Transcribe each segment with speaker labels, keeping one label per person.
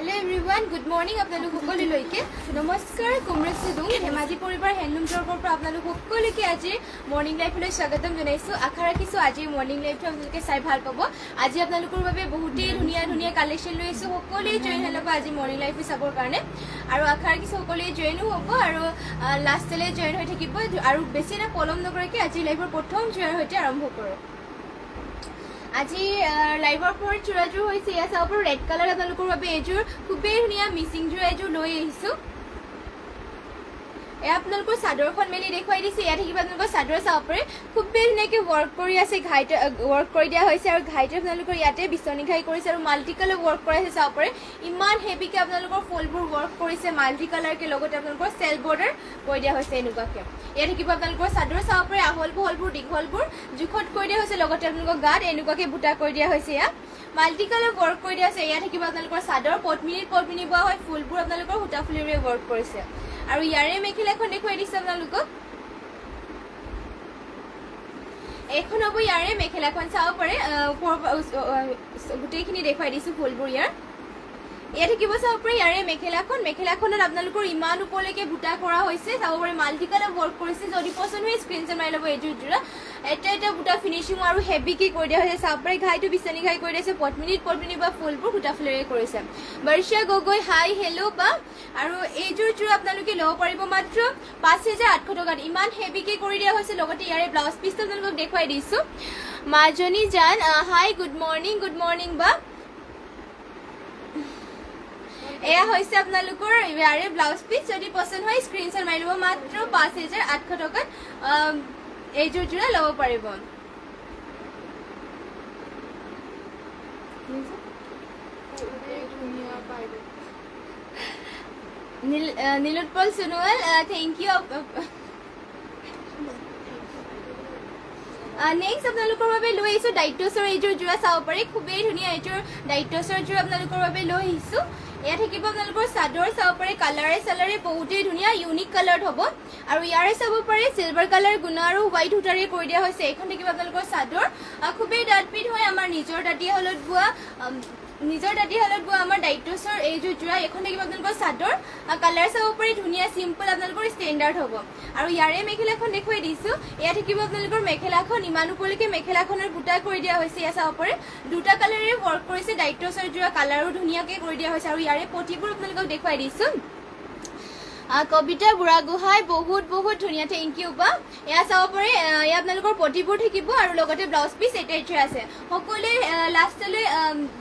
Speaker 1: Hello everyone, good morning. আপোনালোক সকলোলৈকে নমস্কাৰ। কমৰেড দুং ধেমাজি পৰিবাৰ হেণ্ডলুম জৰ্গৰ পৰা আপোনালোক সকলোকে আজি মৰ্নিং লাইফলৈ স্বাগতম জনাইছো। আশা ৰাখিছো আজি মৰ্নিং লাইফটো আপোনালোকে চাই ভাল পাব। আজি আপোনালোকৰ বাবে বহুতেই ধুনীয়া ধুনীয়া কালেকশ্যন লৈ আহিছো। সকলোৱে জইন হ'ব আজি মৰ্নিং লাইফটো চাবৰ কাৰণে আৰু আশা ৰাখিছো সকলোৱে জইনো হ'ব আৰু লাষ্টলৈ জইন হৈ থাকিব আৰু বেছি না পলম নকৰাকৈ আজি লাইফৰ প্ৰথম জইনৰ সৈতে আৰম্ভ কৰোঁ। আজি লাইভৰ পৰা চুৰাযোৰ হৈছে ইয়াত চাব পাৰোঁ ৰেড কালাৰ আপোনালোকৰ বাবে এইযোৰ খুবেই ধুনীয়া মিচিংযোৰ এযোৰ লৈ আহিছোঁ। এয়া আপোনালোকৰ চাদৰখন মেলি দেখুৱাই দিছে। ইয়াত থাকিব আপোনালোকৰ চাদৰ চাব পাৰে খুবেই ধুনীয়াকৈ ৱৰ্ক কৰি আছে, ঘাইতে ৱৰ্ক কৰি দিয়া হৈছে আৰু ঘাইতে আপোনালোকৰ ইয়াতে বিচনী ঘাই কৰিছে আৰু মাল্টি কালাৰ ৱৰ্ক কৰা হৈছে চাব পাৰে। ইমান হেভিকৈ আপোনালোকৰ ফুলবোৰ ৱৰ্ক কৰিছে মাল্টি কালাৰকৈ, লগতে আপোনালোকৰ চেল বৰ্ডাৰ কৰি দিয়া হৈছে এনেকুৱাকৈ। ইয়াত থাকিব আপোনালোকৰ চাদৰ চাব পাৰে আহল বহলবোৰ দীঘলবোৰ জোখত কৰি দিয়া হৈছে, লগতে আপোনালোকৰ গাত এনেকুৱাকৈ বুটা কৰি দিয়া হৈছে। ইয়াত মাল্টি কালাৰ ৱৰ্ক কৰি দিয়া হৈছে। ইয়াত থাকিব আপোনালোকৰ চাদৰ পদ্মিনী বোৱা হয়, ফুলবোৰ আপোনালোকৰ সূতা ফুলেৰে ৱৰ্ক কৰিছে আৰু ইয়াৰে মেখেলাখন দেখুৱাই দিছে আপোনালোকক। এইখন হ'ব ইয়াৰে মেখেলাখন চাব পাৰে, গোটেইখিনি দেখুৱাই দিছোঁ ফুলবোৰ ইয়াৰ। ইয়াত থাকিব চাব পাৰে ইয়াৰে মেখেলাখনত আপোনালোকৰ ইমান ওপৰলৈকে বুটা কৰা হৈছে চাব পাৰে, মাল্টি কালাৰ ৱৰ্ক কৰিছে। যদি পচন্দ হয় স্ক্ৰীনশ্বট মাৰি ল'ব। এইযোৰ যোৰা এটা বুটা ফিনিচিং আৰু হেভিকৈ কৰি দিয়া হৈছে চাব পাৰে। ঘাইটো বিচনী ঘাই কৰি দিছে, পদ্মিনী বা ফুলবোৰ সূতা ফুলেৰে কৰিছে। বৰ্ষা গগৈ হাই হেল্ল' বা আৰু এইযোৰ যোৰা আপোনালোকে ল'ব পাৰিব মাত্ৰ 5,800 টকাত। ইমান হেভিকৈ কৰি দিয়া হৈছে, লগতে ইয়াৰে ব্লাউজ পিচটো আপোনালোকক দেখুৱাই দিছোঁ। মাজনী জান হাই গুড মৰ্ণিং বা এয়া হৈছে আপোনালোকৰ ইয়াৰে ব্লাউজ পিচ। যদি পচন্দ হয় স্ক্ৰীনশ্বট মাৰি ল'ব। মাত্ৰ 5,800 টকাত এইযোৰ যোৰা ল'ব পাৰিব। Nilotpal Sonowal thank you. Next আপোনালোকৰ বাবে লৈ আহিছোঁ ডাইটছৰ এইযোৰ যোৰা চাব পাৰে। খুবেই ধুনীয়া এইযোৰ ডাইটছৰ যোৰ আপোনালোকৰ বাবে লৈ আহিছোঁ। ইয়াত থাকিব আপোনালোকৰ চাদৰ চাব পাৰে, কালাৰে বহুতেই ধুনীয়া ইউনিক কালাৰত হ'ব আৰু ইয়াৰে চাব পাৰে চিলভাৰ কালাৰ গুণা আৰু হোৱাইট সূতাৰে কৰি দিয়া হৈছে। এইখন থাকিব আপোনালোকৰ চাদৰ খুবেই ডাঠপিঠ হয়, আমাৰ নিজৰ দাঁতিশালত বোৱা আমাৰ ডাইটছৰ এইযোৰ যোৰা। এইখন থাকিব আপোনালোকৰ চাদৰ কালাৰ চাব পাৰি ধুনীয়া চিম্পল আপোনালোকৰ ষ্টেণ্ডাৰ্ড হ'ব আৰু ইয়াৰে মেখেলাখন দেখুৱাই দিছোঁ। ইয়াত থাকিব আপোনালোকৰ মেখেলাখন ইমান ওপৰলৈকে মেখেলাখনৰ বুটা কৰি দিয়া হৈছে। ইয়াত চাব পাৰে দুটা কালাৰেৰে ৱৰ্ক কৰিছে। ডাইটছৰ যোৰা কালাৰো ধুনীয়াকৈ কৰি দিয়া হৈছে আৰু ইয়াৰে পটিবোৰ আপোনালোকক দেখুৱাই দিছোঁ। কবিতা বুঢ়াগোহাঁই বহুত ধুনীয়া থেংক ইউ বা। এয়া চাব পাৰে এয়া আপোনালোকৰ পটিবোৰ থাকিব আৰু লগতে ব্লাউজ পিচ এটাই আছে। সকলোৱে লাষ্টলৈ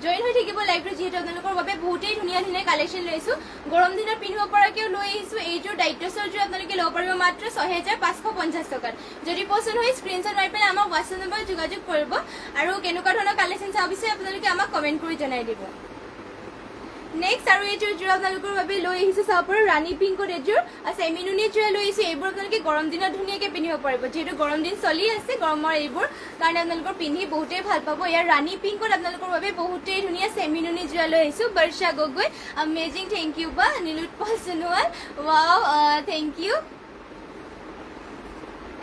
Speaker 1: জইন হৈ থাকিব লাইভটো, যিহেতু আপোনালোকৰ বাবে বহুতেই ধুনীয়া কালেকশ্যন লৈ আহিছোঁ। গৰম দিনত পিন্ধিব পৰাকৈও লৈ আহিছোঁ। এইযোৰ ডাইটছৰ যোৰ আপোনালোকে ল'ব পাৰিব মাত্ৰ 6,550 টকাত। যদি পচন্দ হয় স্ক্ৰীনশ্বট মাৰি পেলাই আমাক হোৱাটছএপ নম্বৰত যোগাযোগ কৰিব আৰু কেনেকুৱা ধৰণৰ কালেকশ্যন চাব বিচাৰে আপোনালোকে আমাক কমেণ্ট কৰি জনাই দিব। নেক্সট আৰু এইযোৰ যোৰা আপোনালোকৰ বাবে লৈ আহিছোঁ চাব পাৰোঁ ৰাণী পিংকত এযোৰ চেমিনুনি যোৰা লৈ আহিছোঁ। এইবোৰ আপোনালোকে গৰম দিনত ধুনীয়াকৈ পিন্ধিব পাৰিব, যিহেতু গৰম দিন চলি আছে। গৰমৰ এইবোৰ কাৰণে আপোনালোকৰ পিন্ধি বহুতেই ভাল পাব। ইয়াৰ ৰাণী পিংকত আপোনালোকৰ বাবে বহুতেই ধুনীয়া চেমিনুনি যোৰা লৈ আহিছোঁ। Barsha Gogoi amazing thank you বা। Nilotpal Sonowal wow thank you.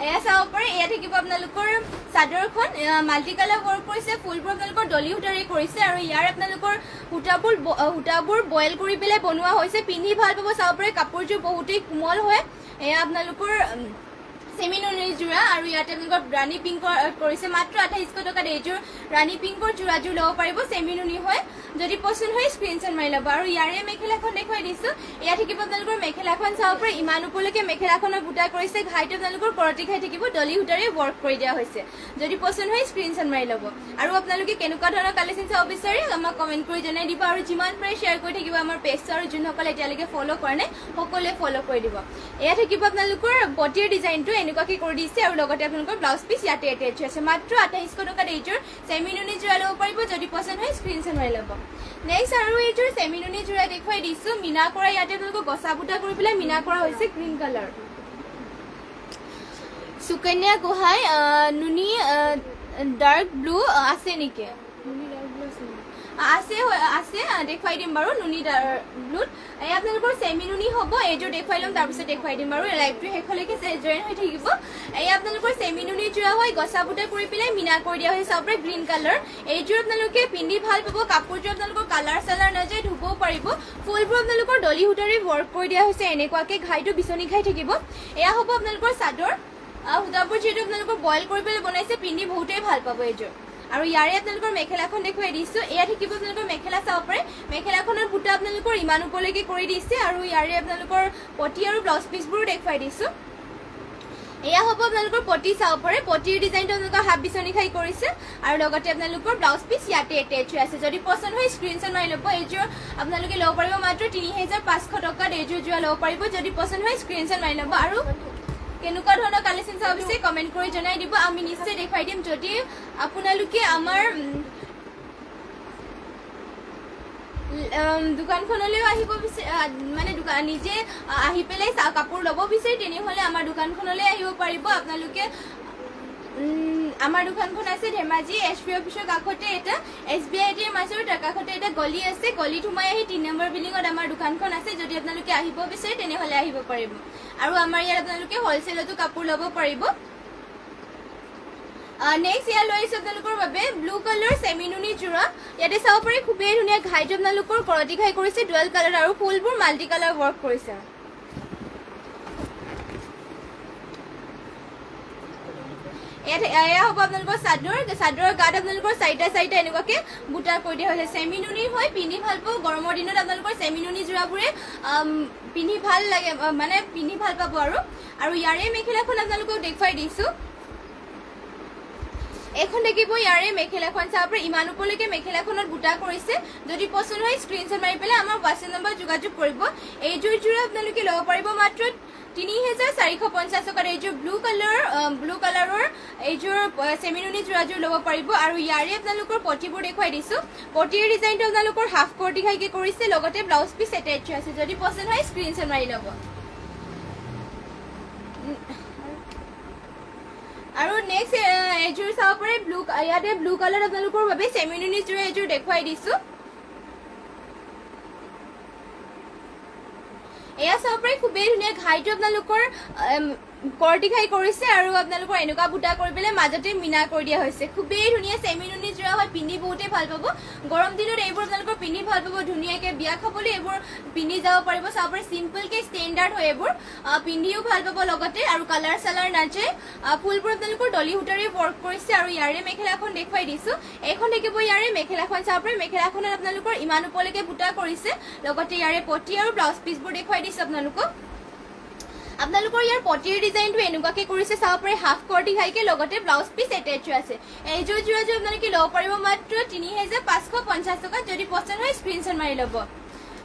Speaker 1: এয়া চাব পাৰে এয়া থাকিব আপোনালোকৰ চাদৰখন মাল্টি কালাৰ ৱৰ্ক কৰিছে, ফুলবোৰ আপোনালোকৰ ডলি সূতাৰে কৰিছে আৰু ইয়াৰ আপোনালোকৰ সূতাবোৰ বইল কৰি পেলাই বনোৱা হৈছে। পিন্ধি ভাল পাব চাব পাৰে, কাপোৰযোৰ বহুতেই কোমল হয়। এয়া আপোনালোকৰ চেমিনুনিৰ যোৰা আৰু ইয়াতে আপোনালোকৰ ৰাণী পিংকৰ কৰিছে। মাত্ৰ 2800 টকাত এইযোৰ ৰাণী পিংকৰ যোৰাযোৰ ল'ব পাৰিব, চেমিনুনি হয়। যদি পচন্দ হয় স্ক্ৰীনশ্বট মাৰি ল'ব আৰু ইয়াৰে মেখেলাখন দেখুৱাই দিছোঁ। ইয়াত থাকিব আপোনালোকৰ মেখেলাখন চাব পাৰে ইমান ওপৰলৈকে মেখেলাখনৰ বুটা কৰিছে। ঘাইটো আপোনালোকৰ কৰতি ঘাই থাকিব, ডলি সূতাৰে ৱৰ্ক কৰি দিয়া হৈছে। যদি পচন্দ হয় স্ক্ৰীনশ্বট মাৰি ল'ব আৰু আপোনালোকে কেনেকুৱা ধৰণৰ কালেকশ্যন চাব বিচাৰে আমাক কমেণ্ট কৰি জনাই দিব আৰু যিমান পাৰে শ্বেয়াৰ কৰি থাকিব আমাৰ পেজটো আৰু যোনসকলে এতিয়ালৈকে ফ'ল' কৰা নাই সকলোৱে ফ'ল' কৰি দিব। এয়া থাকিব আপোনালোকৰ বটিৰ ডিজাইনটো এনেকুৱাকৈ কৰি দিছে আৰু লগতে আপোনালোকৰ ব্লাউজ পিচ ইয়াতে এটেচ আছে। মাত্ৰ 2800 টকাত এইযোৰ চেমিনুনি যোৰা ল'ব পাৰিব। যদি পচন্দ হয় স্ক্ৰীনশ্বট মাৰি ল'ব। নেক্সট আৰু এইযোৰ চেমিনুনি যোৰা দেখুৱাই দিছোঁ। মিনা কৰা ইয়াতে আপোনালোকৰ গছা বুটা কৰি পেলাই মিনা কৰা হৈছে গ্ৰীণ কালাৰ। সুকন্যা গোহাঁই নুনি ডাৰ্ক ব্লু আছে নেকি? আছে দেখুৱাই দিম বাৰু। নুনি ব্লুত এই আপোনালোকৰ চেমিনুনি হ'ব। এইযোৰ দেখুৱাই ল'ম, তাৰপিছত দেখুৱাই দিম বাৰু। লাইভটো শেষলৈকে জইন হৈ থাকিব। এই আপোনালোকৰ চেমিনুনি যোৰা হয়, গছা বুটা কৰি পেলাই মিনা কৰি দিয়া হৈছে চাব পাৰে গ্ৰীণ কালাৰ। এইযোৰ আপোনালোকে পিন্ধি ভাল পাব। কাপোৰযোৰ আপোনালোকৰ কালাৰ চালাৰ নাযায়, ধুবও পাৰিব। ফুলবোৰ আপোনালোকৰ ডলি সূতাৰে ৱৰ্ক কৰি দিয়া হৈছে, এনেকুৱাকৈ ঘাইটো বিচনি খাই থাকিব। এয়া হ'ব আপোনালোকৰ চাদৰ। সূতাবোৰ যিহেতু আপোনালোকৰ বইল কৰি পেলাই বনাইছে, পিন্ধি বহুতেই ভাল পাব এইযোৰ। আৰু ইয়াৰে আপোনালোকৰ মেখেলাখন দেখুৱাই দিছোঁ। এয়া থাকিব আপোনালোকৰ মেখেলা চাব পাৰে। মেখেলাখনৰ বুটা আপোনালোকৰ ইমান ওপৰলৈকে কৰি দিছে, আৰু ইয়াৰে আপোনালোকৰ পটি আৰু ব্লাউজ পিচবোৰো দেখুৱাই দিছোঁ। এয়া হ'ব আপোনালোকৰ পটি চাব পাৰে। পটিৰ ডিজাইনটো আপোনালোকৰ হাফ বিচনি খাই কৰিছে, আৰু লগতে আপোনালোকৰ ব্লাউজ পিচ ইয়াতে এটেচ হৈ আছে। যদি পচন্দ হয় স্ক্ৰীনশ্বট মাৰি ল'ব। এইযোৰ আপোনালোকে ল'ব পাৰিব মাত্ৰ ৩,৫০০ টকাত এইযোৰ যোৰা ল'ব পাৰিব। যদি পচন্দ হয় স্ক্ৰীনশ্বট মাৰি ল'ব। আৰু কেনেকুৱা ধৰণৰ কালেকশ্যন চাব বিচাৰে কমেণ্ট কৰি জনাই দিব, আমি নিশ্চয় দেখুৱাই দিম। যদি আপোনালোকে আমাৰ দোকানখনলৈও আহিব বিচাৰে, মানে নিজে আহি পেলাই কাপোৰ ল'ব বিচাৰে, তেনেহ'লে আমাৰ দোকানখনলৈ আহিব পাৰিব। আপোনালোকে আমাৰ দোকানখন আছে ধেমাজি SP অফিচৰ কাষতে এটা SBI ATM আছে, তাৰ কাষতে এটা গলি আছে। গলিত সোমাই আহি ৩ নম্বৰ বিল্ডিঙত আমাৰ দোকানখন আছে। যদি আপোনালোকে আহিব বিচাৰে তেনেহ'লে আহিব পাৰিব। আৰু আমাৰ ইয়াত আপোনালোকে হ'লচেলতো কাপোৰ ল'ব পাৰিব। নেক্সট ইয়াত লৈ আহিছোঁ আপোনালোকৰ বাবে ব্লু কালাৰ চেমিনুনি যোৰা। ইয়াতে চাব পাৰি খুবেই ধুনীয়া ঘাইটো আপোনালোকৰ কৰতি ঘাই কৰিছে, ডুৱেল কালাৰ, আৰু ফুলবোৰ মাল্টি কালাৰ ৱৰ্ক কৰিছে। এয়া হ'ব আপোনালোকৰ চাদৰ। চাদৰৰ গাত আপোনালোকৰ চাৰিটা এনেকুৱাকে বুটা কৰি দিয়া হৈছে। চেমিনুনি হয়, পিন্ধি ভাল পাব। গৰমৰ দিনত আপোনালোকৰ চেমিনুনি যোৰাবোৰে পিন্ধি ভাল লাগে, মানে পিন্ধি ভাল পাব। আৰু ইয়াৰে মেখেলাখন আপোনালোকক দেখুৱাই দিছোঁ। এখন দেখিব ইয়াৰে মেখেলাখন চাব পাৰে। ইমান ওপৰলৈকে মেখেলাখনত বুটা কৰিছে। যদি পচন্দ হয় স্ক্ৰীনশ্বট মাৰি পেলাই আমাৰ হোৱাটছএপ নম্বৰ যোগাযোগ কৰিব। এইযোৰ যোৰা আপোনালোকে ল'ব পাৰিব মাত্ৰ ৩,৪৫০ টকাত। এইযোৰ ব্লু কালাৰৰ এইযোৰ চেমিনুনি যোৰাযোৰ ল'ব পাৰিব। আৰু ইয়াৰে আপোনালোকৰ পটিবোৰ দেখুৱাই দিছোঁ। পটিৰ ডিজাইনটো আপোনালোকৰ হাফ কৰ্টি ঘাইকে কৰিছে, লগতে ব্লাউজ পিচ এটেচ আছে। যদি পচন্দ হয় স্ক্ৰীনশ্বট মাৰি ল'ব। আৰু নেক্সট এইযোৰ চাব পাৰে ইয়াতে ব্লু কালাৰ আপোনালোকৰ বাবে চেমিনুনি যোৰা এইযোৰ দেখুৱাই দিছোঁ। এয়া চাব পাৰে খুবেই ধুনীয়া ঘাইটো আপোনালোকৰ কৰতি ঘাই কৰিছে, আৰু আপোনালোকৰ এনেকুৱা বুটা কৰি পেলাই মাজতে মিনা কৰি দিয়া হৈছে। খুবেই ধুনীয়া চেমিনুনি যোৰা হয়, পিন্ধি বহুতেই ভাল পাব। গৰম দিনত এইবোৰ আপোনালোকৰ পিন্ধি ভাল পাব। ধুনীয়াকৈ বিয়া খাবলৈ এইবোৰ পিন্ধি যাব পাৰিব। চাব পাৰে চিম্পলকৈ ষ্টেণ্ডাৰ্ড হয়, এইবোৰ পিন্ধিও ভাল পাব। লগতে আৰু কালাৰ চালাৰ নাযায়। ফুলবোৰ আপোনালোকৰ ডলি সূতাৰে ৱৰ্ক কৰিছে। আৰু ইয়াৰে মেখেলাখন দেখুৱাই দিছোঁ। এইখন দেখিব ইয়াৰে মেখেলাখন চাব পাৰে। মেখেলাখনত আপোনালোকৰ ইমান ওপৰলৈকে বুটা কৰিছে, লগতে ইয়াৰে পটি আৰু ব্লাউজ পিচবোৰ দেখুৱাই দিছোঁ আপোনালোকক। আপোনালোকৰ ইয়াৰ পটিৰ ডিজাইনটো এনেকুৱাকে কৰিছে, চাব পাৰে হাফ কৰ্টি ঘাইকে, লগতে ব্লাউজ পিচ এটেচ আছে। এইযোৰ যোৰাযোৰ আপোনালোকে ল'ব পাৰিব মাত্ৰ ৩,৫৫০ টকাত। যদি পচন্দ হয় স্ক্ৰীনশ্বট মাৰি ল'ব।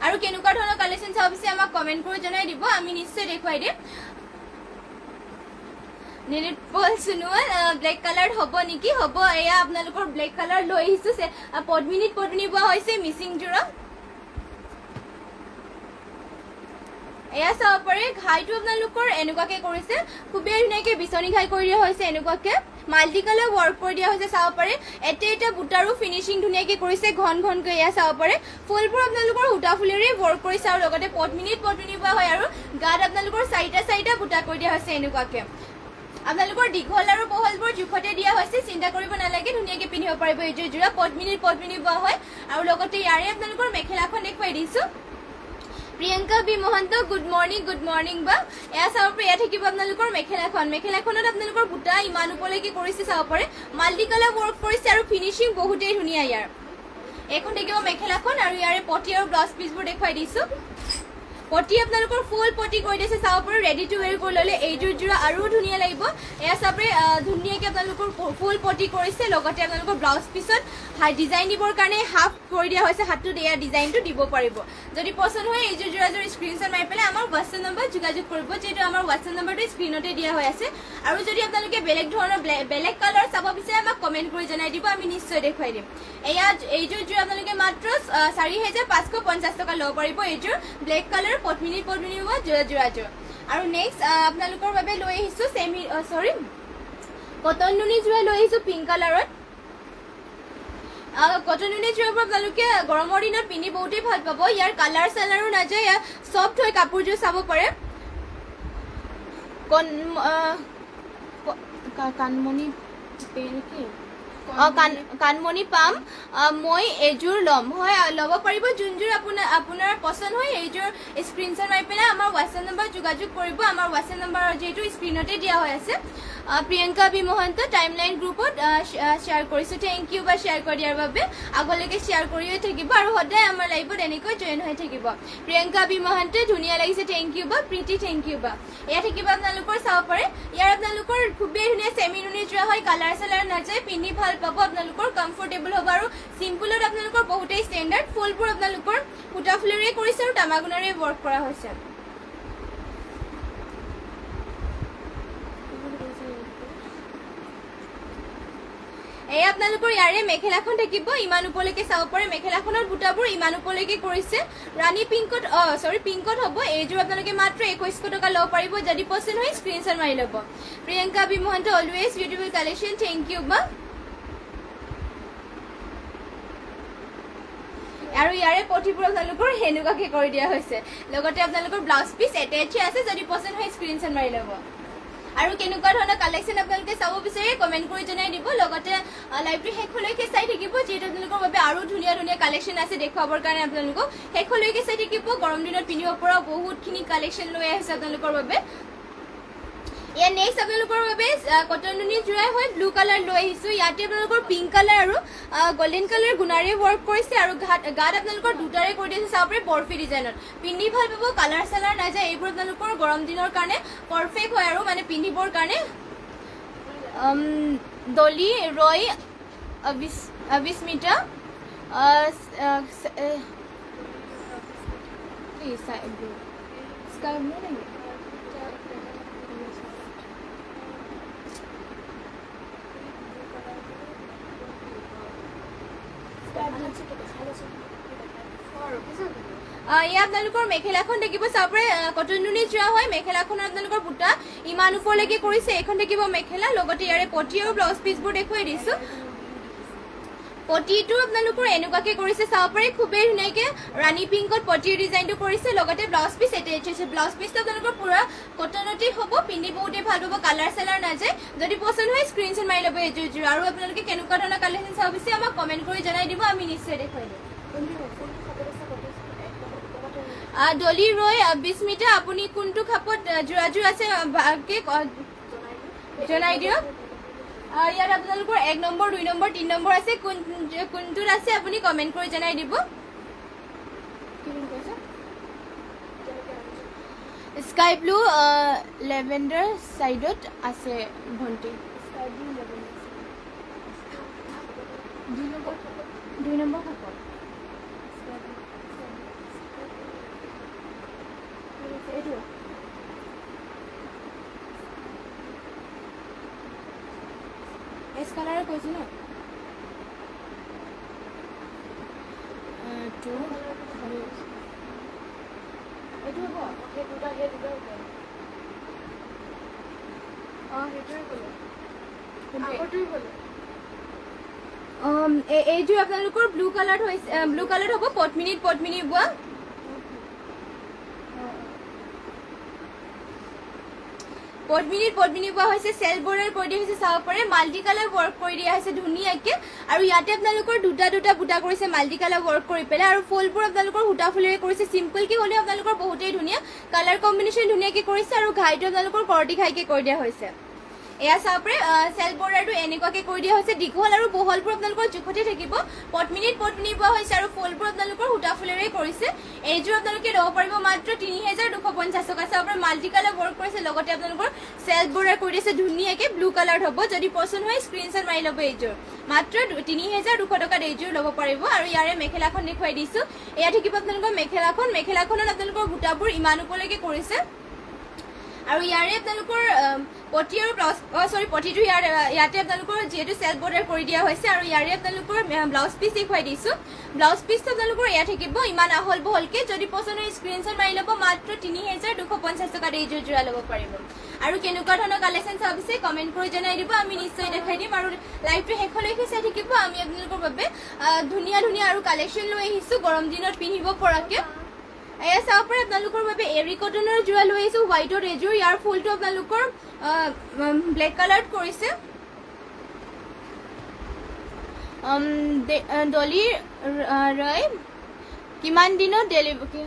Speaker 1: আৰু কেনেকুৱা ধৰণৰ কালেকশ্যন চাব বিচাৰে আমাক কমেণ্ট কৰি জনাই দিব, আমি নিশ্চয় দেখুৱাই দিম। নীলোৎপল সোণোৱাল ব্লেক কালাৰ হ'ব নেকি? হ'ব। এয়া আপোনালোকৰ ব্লেক কালাৰ লৈ আহিছোঁ। পদ্মিনীত বোৱা হৈছে মিচিং যোৰা। এয়া চাব পাৰে ঘাইটো আপোনালোকৰ এনেকুৱাকে কৰিছে, খুবেই ধুনীয়াকৈ বিচনী ঘাই কৰি দিয়া হৈছে। এনেকুৱাকে মাল্টি কালাৰ ৱৰ্ক কৰি দিয়া হৈছে। চাব পাৰে এটা বুটাৰো ফিনিচিং ধুনীয়াকৈ কৰিছে, ঘনকৈ। এয়া চাব পাৰে ফুলবোৰ আপোনালোকৰ সূতা ফুলেৰে ৱৰ্ক কৰিছে, আৰু লগতে পদ্মিনীত বোৱা হয়। আৰু গাত আপোনালোকৰ চাৰিটা বুটা কৰি দিয়া হৈছে। এনেকুৱাকে আপোনালোকৰ দীঘল আৰু বহলবোৰ জোখতে দিয়া হৈছে, চিন্তা কৰিব নালাগে, ধুনীয়াকৈ পিন্ধিব পাৰিব। এইযোৰ যোৰা পদ্মিনীত বোৱা হয়। আৰু লগতে ইয়াৰে আপোনালোকৰ মেখেলাখন দেখুৱাই দিছোঁ। Priyanka B Mahanta good morning বা। এয়া চাব পাৰে এয়া থাকিব আপোনালোকৰ মেখেলাখনত আপোনালোকৰ বুটা ইমান ওপৰলৈকে কৰিছে। চাব পাৰে মাল্টি কালাৰ ৱৰ্ক কৰিছে, আৰু ফিনিচিং বহুতেই ধুনীয়া ইয়াৰ। এইখন থাকিব মেখেলাখন, আৰু ইয়াৰে পটি আৰু ব্লাউজ পিচবোৰ দেখুৱাই দিছোঁ। পটি আপোনালোকৰ ফুল পটি কৰি দিছে। চাব পাৰে ৰেডি টু ৱেৰ কৰি ল'লে এইযোৰ যোৰা আৰু ধুনীয়া লাগিব। এয়া চাব পাৰে ধুনীয়াকৈ আপোনালোকৰ ফুল পটি কৰিছে, লগতে আপোনালোকৰ ব্লাউজ পিচত ডিজাইন দিবৰ কাৰণে হাফ কৰি দিয়া হৈছে। হাতটোত এয়া ডিজাইনটো দিব পাৰিব। যদি পচন্দ হয় এইযোৰ যোৰাযোৰ স্ক্ৰীনশ্বট মাৰি পেলাই আমাৰ হোৱাটছএপ নম্বৰ যোগাযোগ কৰিব, যিহেতু আমাৰ হোৱাটছএপ নম্বৰটো স্ক্ৰীনতে দিয়া হৈ আছে। আৰু যদি আপোনালোকে বেলেগ ধৰণৰ বেলেগ কালাৰ চাব বিচাৰে আমাক কমেণ্ট কৰি জনাই দিব, আমি নিশ্চয় দেখুৱাই দিম। এইযোৰ যোৰা আপোনালোকে মাত্ৰ ৪,৫৫০ টকা ল'ব পাৰিব। এইযোৰ ব্লেক কালাৰ পদ্মিনী যোৰাযোৰ। আৰু নেক্সট আপোনালোকৰ বাবে লৈ আহিছোঁ কটন নুনি যোৰা লৈ আহিছোঁ পিংক কালাৰত। কটন নুনি যোৰাবোৰ আপোনালোকে গৰমৰ দিনত পিন্ধি বহুতেই ভাল পাব। ইয়াৰ কালাৰ চালাৰো নাযায়, চফ্ট হয় কাপোৰযোৰ। চাব পাৰে কাণমণি কাণমণি পাম মই এযোৰ ল'ম হয় ল'ব পাৰিব যোনযোৰ আপোনাৰ পচন্দ হয় এইযোৰ স্ক্ৰীনশ্বট মাৰি পেলাই আমাৰ হোৱাটছএপ নম্বৰ যোগাযোগ কৰিব আমাৰ হোৱাটছএপ নম্বৰ যিহেতু স্ক্ৰীনতে দিয়া হৈ আছে প্ৰিয়ংকা বি মহন্ত টাইমলাইন গ্ৰুপত শ্বেয়াৰ কৰিছোঁ থেংক ইউ বা শ্বেয়াৰ কৰি দিয়াৰ বাবে আগলৈকে শ্বেয়াৰ কৰিয়ে থাকিব আৰু সদায় আমাৰ লাইভত এনেকৈ জইন হৈ থাকিব প্ৰিয়ংকা বি মহন্ত ধুনীয়া লাগিছে থেংক ইউ বা প্ৰীতি থেংক ইউ বা এয়া থাকিব আপোনালোকৰ চাব পাৰে ইয়াৰ আপোনালোকৰ খুবেই ধুনীয়া চেমি নুনি যোৰা হয় কালাৰ চালাৰ নাযায় পিন্ধি ভাল পাব আপোনালোকৰ কমফৰ্টেবল হ'ব আৰু চিম্পলত আপোনালোকৰ বহুতেই ষ্টেণ্ডাৰ্ড ফুলবোৰ আপোনালোকৰ সূতা ফুলেৰে কৰিছে আৰু তামাগুণাৰে ৱৰ্ক কৰা হৈছে এই আপোনালোকৰ ইয়াৰে মেখেলাখন থাকিব ইমান ওপৰলৈকে চাব পাৰে মেখেলাখনৰ বুটাবোৰ ইমান ওপৰলৈকে কৰিছে ৰাণী পিংকত পিংকত হ'ব এইযোৰ আপোনালোকে মাত্ৰ 2100 টকা ল'ব পাৰিব যদি পচন্দ হয় স্ক্ৰীনশ্বট মাৰি ল'ব Priyanka B Mahanta always beautiful collection thank you বা আৰু ইয়াৰে পটিবোৰ আপোনালোকৰ হেনুকাকে কৰি দিয়া হৈছে লগতে আপোনালোকৰ ব্লাউজ পিচ এটেচ আছে যদি পচন্দ হয় স্ক্ৰীনশ্বট মাৰি ল'ব আৰু কেনেকুৱা ধৰণৰ কালেকশ্যন আপোনালোকে চাব বিচাৰে কমেণ্ট কৰি জনাই দিব লগতে লাইভটো শেষলৈকে চাই থাকিব যিহেতু আপোনালোকৰ বাবে আৰু ধুনীয়া ধুনীয়া কালেকশ্যন আছে দেখুৱাবৰ কাৰণে আপোনালোকক শেষলৈকে চাই থাকিব গৰম দিনত পিন্ধিব পৰা বহুতখিনি কালেকশ্যন লৈ আহিছে আপোনালোকৰ বাবে ইয়াৰ নেক্সট আপোনালোকৰ বাবে কটন নুনি জোৰাই হয় ব্লু কালাৰ লৈ আহিছোঁ ইয়াতে আপোনালোকৰ পিংক কালাৰ আৰু গোল্ডেন কালাৰ গুণাৰে ৱৰ্ক কৰিছে আৰু গাত আপোনালোকৰ দুটাৰে কৰি দিছে চাব পাৰে বৰফি ডিজাইনত পিন্ধি ভাল পাব কালাৰ চালাৰ নাযায় এইবোৰ আপোনালোকৰ গৰম দিনৰ কাৰণে পাৰফেক্ট হয় আৰু মানে পিন্ধিবৰ কাৰণে ডলি ৰয় অবিস্মিতা স্কাই ব্লু নেকি ইয়াত আপোনালোকৰ মেখেলাখন থাকিব চাব পাৰে কটন নুনি যোৰা হয় মেখেলাখনৰ আপোনালোকৰ বুটা ইমান ওপৰলৈকে কৰিছে এইখন থাকিব মেখেলা লগতে ইয়াৰে পটি আৰু ব্লাউজ পিচবোৰ দেখুৱাই দিছোঁ পটিটো আপোনালোকৰ এনেকুৱাকে কৰিছে চাব পাৰে খুবেই ধুনীয়াকৈ ৰাণী পিংকত পটিৰ ডিজাইনটো কৰিছে লগতে ব্লাউজ পিচ এটেচ হৈছে ব্লাউজ পিচটো আপোনালোকৰ পুৰা কটনতে হ'ব পিন্ধি বহুতেই ভাল পাব কালাৰ চালাৰ নাযায় যদি পচন্দ হয় স্ক্ৰীনশ্বট মাৰি ল'ব এইযোৰ আৰু আপোনালোকে কেনেকুৱা ধৰণৰ কালেকশ্যন চাব বিচাৰে আমাক কমেণ্ট কৰি জনাই দিব আমি নিশ্চয় দেখুৱাই দিম ডলি ৰয় বিস্মিতা আপুনি কোনটো খাপত যোৰাযোৰ আছে ভালকৈ জনাই দিয়ক ইয়াত আপোনালোকৰ 1 নম্বৰ 2 নম্বৰ 3 নম্বৰ আছে কোনটোত আছে আপুনি কমেণ্ট কৰি জনাই দিব স্কাই ব্লু লেভেণ্ডাৰ চাইডত আছে ভণ্টি 2 নম্বৰ খাপত এইটো এছ কালাৰৰ কৈছোঁ ন এইটো হ'ব এইযোৰ আপোনালোকৰ ব্লু কালাৰ হৈছে ব্লু কালাৰ হ'ব পদ্মিনী বোৱা পদ্মিনী বোৱা হৈছে চেল বৰ্ডাৰ কৰি দিয়া হৈছে চাব পাৰে মাল্টি কালাৰ ৱৰ্ক কৰি দিয়া হৈছে ধুনীয়াকৈ আৰু ইয়াতে আপোনালোকৰ দুটা বুটা কৰিছে মাল্টি কালাৰ ৱৰ্ক কৰি পেলাই আৰু ফুলবোৰ আপোনালোকৰ সূতা ফুলেৰে কৰিছে চিম্পলকৈ হ'লে আপোনালোকৰ বহুতেই ধুনীয়া কালাৰ কম্বিনেশ্যন ধুনীয়াকৈ কৰিছে আৰু ঘাইটো আপোনালোকৰ কৰটি ঘাইকৈ কৰি দিয়া হৈছে এয়া চাব পাৰে চেল বৰ্ডাৰটো এনেকুৱাকৈ কৰি দিয়া হৈছে দীঘল আৰু বহলবোৰ আপোনালোকৰ জোখতে থাকিব পদ্মিনী বোৱা হৈছে আৰু ফুলবোৰ আপোনালোকৰ সূতা ফুলেৰে কৰিছে এইযোৰ আপোনালোকে ল'ব পাৰিব মাত্ৰ 3250 টকা চাব পাৰে মাল্টি কালাৰ ৱৰ্ক কৰিছে লগতে আপোনালোকৰ চেল বৰ্ডাৰ কৰি দিছে ধুনীয়াকৈ ব্লু কালাৰ হ'ব যদি পচন্দ হয় স্ক্ৰীনশ্বট মাৰি ল'ব এইযোৰ মাত্ৰ 3200 টকাত এইযোৰ ল'ব পাৰিব আৰু ইয়াৰে মেখেলাখন দেখুৱাই দিছোঁ এয়া থাকিব আপোনালোকৰ মেখেলাখনত আপোনালোকৰ বুটাবোৰ ইমান ওপৰলৈকে কৰিছে আৰু ইয়াৰে আপোনালোকৰ পটি আৰু পটিটো ইয়াতে আপোনালোকৰ যিহেতু চেল বৰ্ডাৰ কৰি দিয়া হৈছে আৰু ইয়াৰে আপোনালোকৰ ব্লাউজ পিচ দেখুৱাই দিছোঁ ব্লাউজ পিচটো আপোনালোকৰ ইয়াত থাকিব ইমান আহল বহলকৈ যদি পচন্দ হয় স্ক্ৰীনশ্বট মাৰি ল'ব মাত্ৰ 3250 টকাত এইযোৰ যোৰা ল'ব পাৰিব আৰু কেনেকুৱা ধৰণৰ কালেকশ্যন চাব বিচাৰে কমেণ্ট কৰি জনাই দিব আমি নিশ্চয় দেখাই দিম আৰু লাইভটো শেষলৈকে চাই থাকিব আমি আপোনালোকৰ বাবে ধুনীয়া আৰু কালেকশ্যন লৈ আহিছোঁ গৰম দিনত পিন্ধিব পৰাকৈ এয়া চাব পাৰে আপোনালোকৰ বাবে এৰি কটনৰ যোৰা লৈ আহিছোঁ হোৱাইটৰ এযোৰ ইয়াৰ ফুলটো আপোনালোকৰ ব্লেক কালাৰত কৰিছে ডলিৰ ৰয় কিমান দিনত ডেলিভাৰী